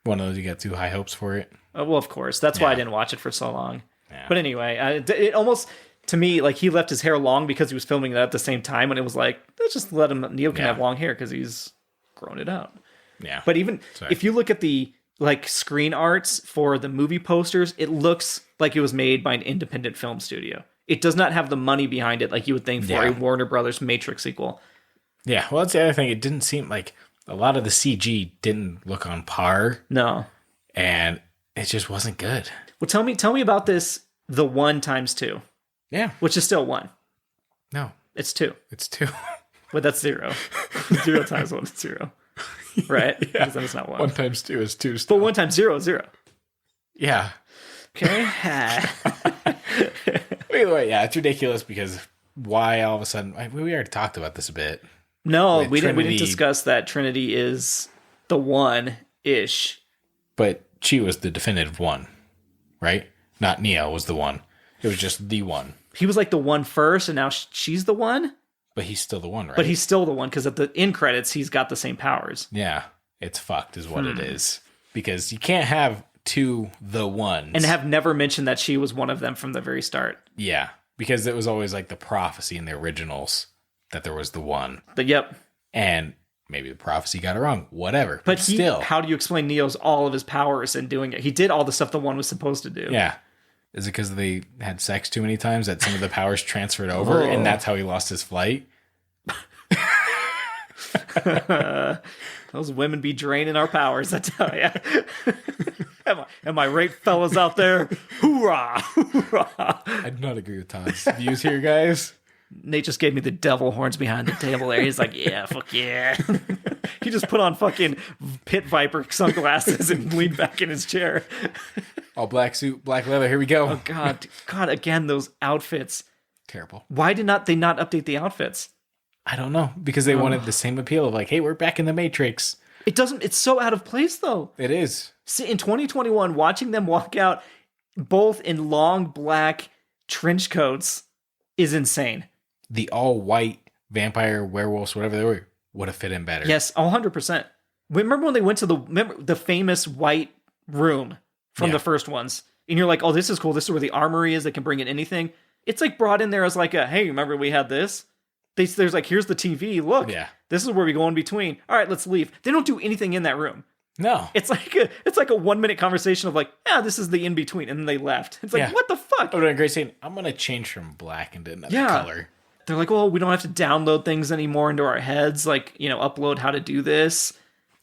One of those you got too high hopes for it? Well, of course. That's why I didn't watch it for so long. Yeah. But anyway, it almost, to me, like he left his hair long because he was filming it at the same time. And it was like, let's just let him, Neo can have long hair because he's grown it out. Yeah. But even if you look at the like screen arts for the movie posters, it looks like it was made by an independent film studio. It does not have the money behind it like you would think for a Warner Brothers Matrix sequel. Yeah, well, that's the other thing. It didn't seem like a lot of the CG didn't look on par. No. And it just wasn't good. Well, tell me about this, the 1 times 2. Yeah. Which is still 1. No. It's 2. It's 2. But that's 0. 0 times 1 is 0. Right? Yeah. Then it's not 1. 1 times 2 is 2 still. But 1 times 0 is 0. Yeah. Okay. Either way, it's ridiculous because why all of a sudden... We already talked about this a bit. No, we didn't discuss that Trinity is the 1-ish. But she was the definitive 1, right? Not Neo was the 1. It was just the 1. He was like the 1 first, and now she's the 1? But he's still the 1, right? But he's still the 1, because at the end credits, he's got the same powers. Yeah, it's fucked is what it is. Because you can't have 2 the 1s. And have never mentioned that she was one of them from the very start. Yeah, because it was always like the prophecy in the originals that there was the 1. But yep. And maybe the prophecy got it wrong. Whatever. But still. How do you explain Neo's all of his powers and doing it? He did all the stuff the 1 was supposed to do. Yeah. Is it because they had sex too many times that some of the powers transferred over and that's how he lost his flight? Those women be draining our powers, I tell ya. Am I right, fellas out there? Hoorah! Hoorah! I do not agree with Todd's views here, guys. Nate just gave me the devil horns behind the table there. He's like, yeah, fuck yeah. He just put on fucking pit viper sunglasses and leaned back in his chair. All black suit, black leather. Here we go. Oh, God, again, those outfits. Terrible. Why did they not update the outfits? I don't know. Because they wanted the same appeal of like, hey, we're back in the Matrix. It's so out of place, though. It is. See, in 2021, watching them walk out both in long black trench coats is insane. The all-white vampire, werewolves, whatever they were, would have fit in better. Yes, 100%. Remember when they went to the famous white room from the first ones? And you're like, oh, this is cool. This is where the armory is. They can bring in anything. It's like brought in there as like hey, remember we had this? There's like, here's the TV. Look, this is where we go in between. All right, let's leave. They don't do anything in that room. No. It's like a 1 minute conversation of like, this is the in between. And then they left. It's like, what the fuck? I would have been great saying, I'm going to change from black into another color. They're like, well, we don't have to download things anymore into our heads. Like, upload how to do this.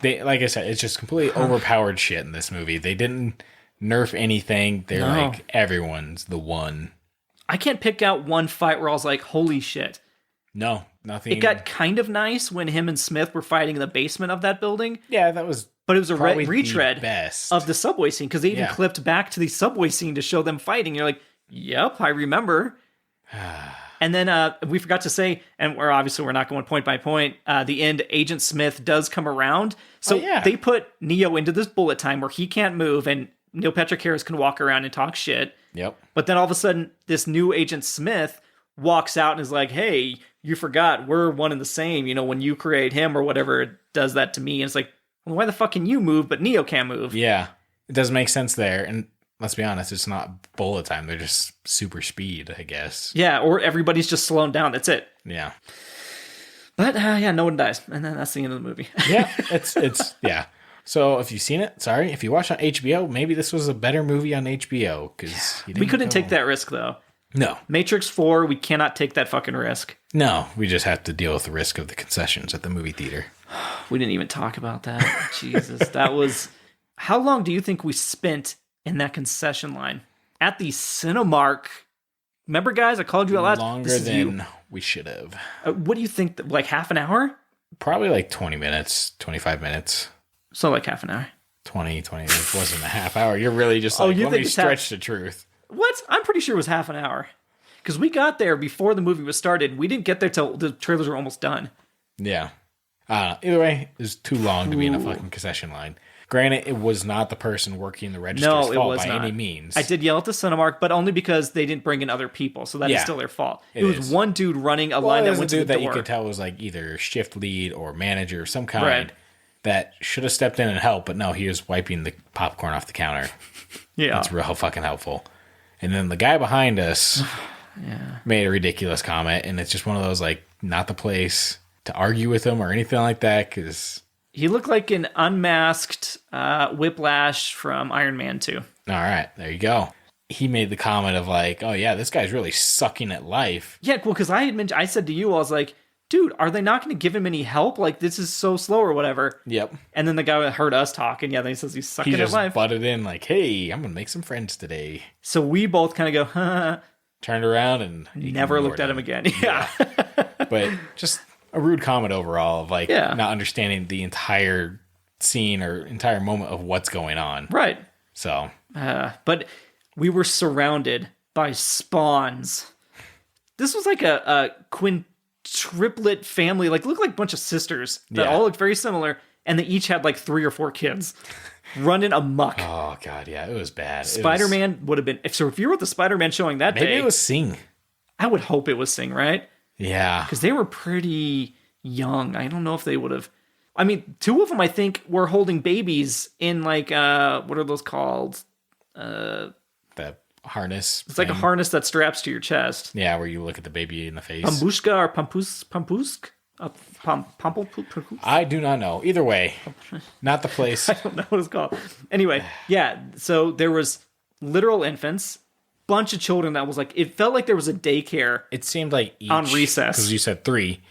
Like I said, it's just completely overpowered shit in this movie. They didn't nerf anything. They're like, everyone's the 1. I can't pick out one fight where I was like, holy shit. No, nothing. It got kind of nice when him and Smith were fighting in the basement of that building. Yeah, that was. But it was a retread best of the subway scene because they even clipped back to the subway scene to show them fighting. You're like, yep, I remember. And then we forgot to say, and we're not going point by point. The end, Agent Smith does come around. So they put Neo into this bullet time where he can't move, and Neil Patrick Harris can walk around and talk shit. Yep. But then all of a sudden, this new Agent Smith walks out and is like, hey, you forgot we're one and the same. When you create him or whatever, it does that to me. And it's like, well, why the fuck can you move, but Neo can't move? Yeah, it does make sense there. And let's be honest, it's not bullet time. They're just super speed, I guess. Yeah, or everybody's just slowing down. That's it. Yeah. But no one dies. And then that's the end of the movie. Yeah, it's yeah. So if you've seen it, sorry. If you watch on HBO, maybe this was a better movie on HBO. Because we couldn't take that risk, though. No. Matrix 4, we cannot take that fucking risk. No, we just have to deal with the risk of the concessions at the movie theater. We didn't even talk about that. Jesus, that was... How long do you think we spent in that concession line? At the Cinemark. Remember, guys, I called you out last. Longer than we should have. What do you think? Like half an hour? Probably like 20 minutes, 25 minutes. So like half an hour. 20. It wasn't a half hour. You're really just like, let me stretch the truth. What? I'm pretty sure it was half an hour. Because we got there before the movie was started. We didn't get there till the trailers were almost done. Yeah. Either way, it was too long to be in a fucking concession line. Granted, it was not the person working the register's fault by any means. I did yell at the Cinemark, but only because they didn't bring in other people, so that is still their fault. It was one dude running a line that went to the door. That you could tell was like either shift lead or manager of some kind that should have stepped in and helped, but no, he was wiping the popcorn off the counter. Yeah. That's real fucking helpful. And then the guy behind us made a ridiculous comment, and it's just one of those, like, not the place to argue with him or anything like that, because... He looked like an unmasked Whiplash from Iron Man 2. All right, there you go. He made the comment of like, oh yeah, this guy's really sucking at life. Yeah, well, because I said to you, I was like, dude, are they not going to give him any help? Like, this is so slow or whatever. Yep. And then the guy heard us talking. Yeah, then he says he's sucking at life. He just butted in like, hey, I'm going to make some friends today. So we both kind of go, huh. Turned around and... Never looked at him again. Yeah. But just... a rude comment overall of like not understanding the entire scene or entire moment of what's going on. Right. So. But we were surrounded by spawns. This was like a quintriplet family, like looked like a bunch of sisters that all looked very similar. And they each had like 3 or 4 kids running amok. Oh God. Yeah. It was bad. Spider-Man would have been, if you were at the Spider-Man showing that day. Maybe it was Sing. I would hope it was Sing, right? Yeah. Because they were pretty young. I don't know if they would have... I mean, 2 of them, I think, were holding babies in, like, what are those called? The harness. It's like a harness that straps to your chest. Yeah, where you look at the baby in the face. Pambushka or pampusk? I do not know. Either way, not the place. I don't know what it's called. Anyway, yeah, so there was literal infants, bunch of children that was like, it felt like there was a daycare. It seemed like each, on recess, because you said 3,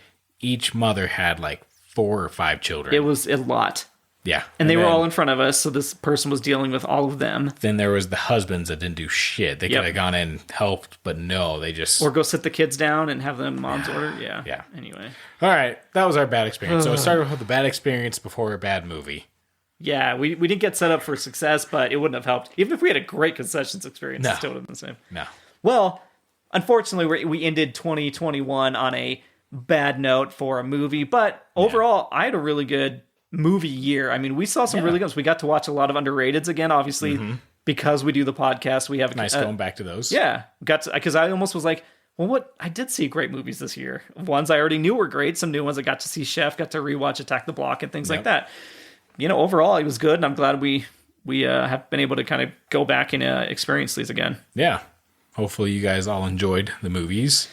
each mother had like 4 or 5 children. It was a lot. Yeah. And they were all in front of us, so this person was dealing with all of them. Then there was the husbands that didn't do shit. They could have gone in and helped, but no, they just... Or go sit the kids down and have them mom's order. Yeah. Yeah. Anyway. All right. That was our bad experience. So it started with a bad experience before a bad movie. Yeah, we didn't get set up for success, but it wouldn't have helped. Even if we had a great concessions experience, it still would have been the same. No. Well, unfortunately, we ended 2021 on a bad note for a movie, but overall, I had a really good movie year. I mean, we saw some really good ones. We got to watch a lot of underrateds again, obviously, because we do the podcast. We have nice going back to those. Yeah, because I almost was like, well, I did see great movies this year. Ones I already knew were great. Some new ones I got to see Chef, got to rewatch Attack the Block and things like that. You know, overall, it was good, and I'm glad we have been able to kind of go back and experience these again. Yeah. Hopefully you guys all enjoyed the movies.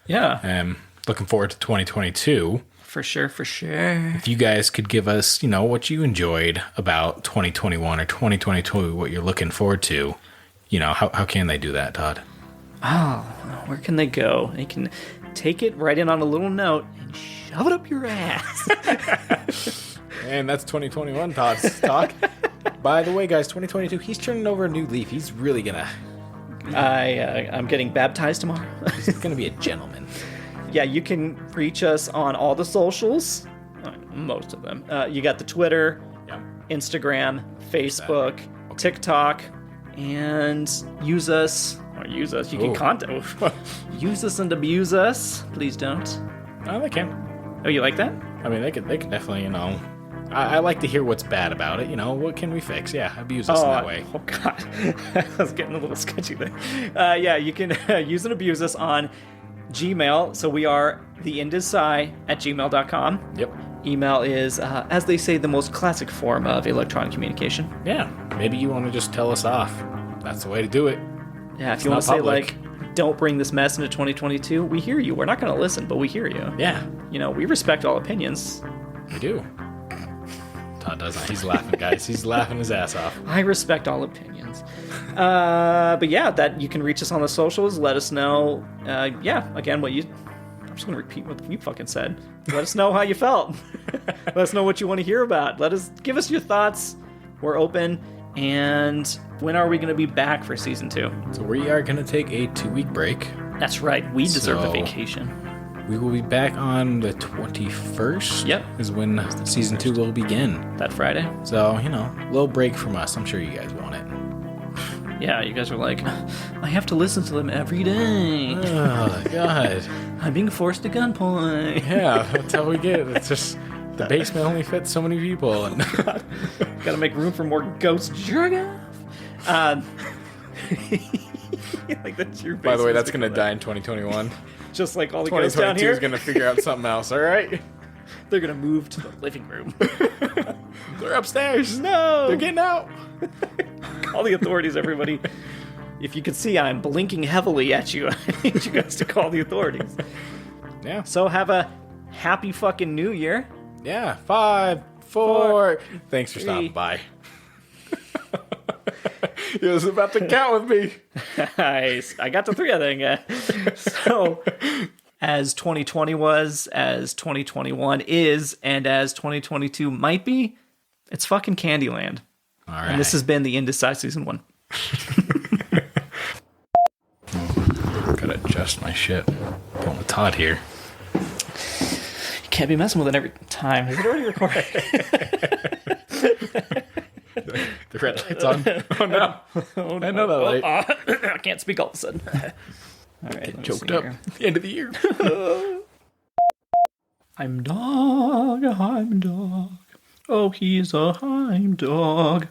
Yeah. Looking forward to 2022. For sure. If you guys could give us, what you enjoyed about 2021 or 2022, what you're looking forward to, how can they do that, Todd? Oh, where can they go? They can take it, write it on a little note, and shove it up your ass. And that's 2021 Todd's talk. By the way, guys, 2022, he's turning over a new leaf. He's really gonna... I'm getting baptized tomorrow. He's gonna be a gentleman. Yeah, you can reach us on all the socials. Most of them. You got the Twitter, Instagram, Facebook, TikTok, and use us. Or use us. You can contact. Use us and abuse us. Please don't. Oh, they can. Oh, you like that? I mean, they could definitely, I like to hear what's bad about it. What can we fix? Yeah, abuse us in that way. Oh, God. I was getting a little sketchy there. Yeah, you can use and abuse us on Gmail. So we are theindisci@gmail.com. Yep. Email is, as they say, the most classic form of electronic communication. Yeah. Maybe you want to just tell us off. That's the way to do it. Yeah, if you want to say, don't bring this mess into 2022, we hear you. We're not going to listen, but we hear you. Yeah. We respect all opinions. We do. Todd doesn't. He's laughing, guys. He's laughing his ass off. I respect all opinions. But yeah, that you can reach us on the socials. Let us know. Again, I'm just gonna repeat what you fucking said. Let us know how you felt. Let us know what you want to hear about. Give us your thoughts. We're open. And when are we going to be back for season 2? So we are going to take a 2-week break. That's right. We deserve the vacation. We will be back on the 21st. Yep. Is when season 2 will begin. That Friday. So, a little break from us. I'm sure you guys want it. Yeah, you guys are like, I have to listen to them every day. Oh, God. I'm being forced to gunpoint. Yeah, that's how we get it. It's just... The basement only fits so many people. And gotta make room for more ghost jerk off. Like that's your. By the way, that's gonna die in 2021. Just like all the ghosts down 2022 here. is gonna figure out something else. All right. They're gonna move to the living room. They're upstairs. No, they're getting out. Call the authorities, everybody. If you could see, I'm blinking heavily at you. I need you guys to call the authorities. Yeah. So have a happy fucking New Year. Yeah, 5, 4. Thanks for 3. stopping by. He was about to count with me. Nice. I got to 3, I think. So, as 2020 was, as 2021 is, and as 2022 might be, it's fucking Candyland. All right. And this has been the Indecisive Season 1. Gotta adjust my shit. Pulling a Todd here. Can't be messing with it every time. Is it already recording? The red light's on. Oh no. Oh, no. I know that light. I can't speak all of a sudden. All right, Get choked up. End of the year. I'm dog, I'm dog. Oh, he's a Heim dog.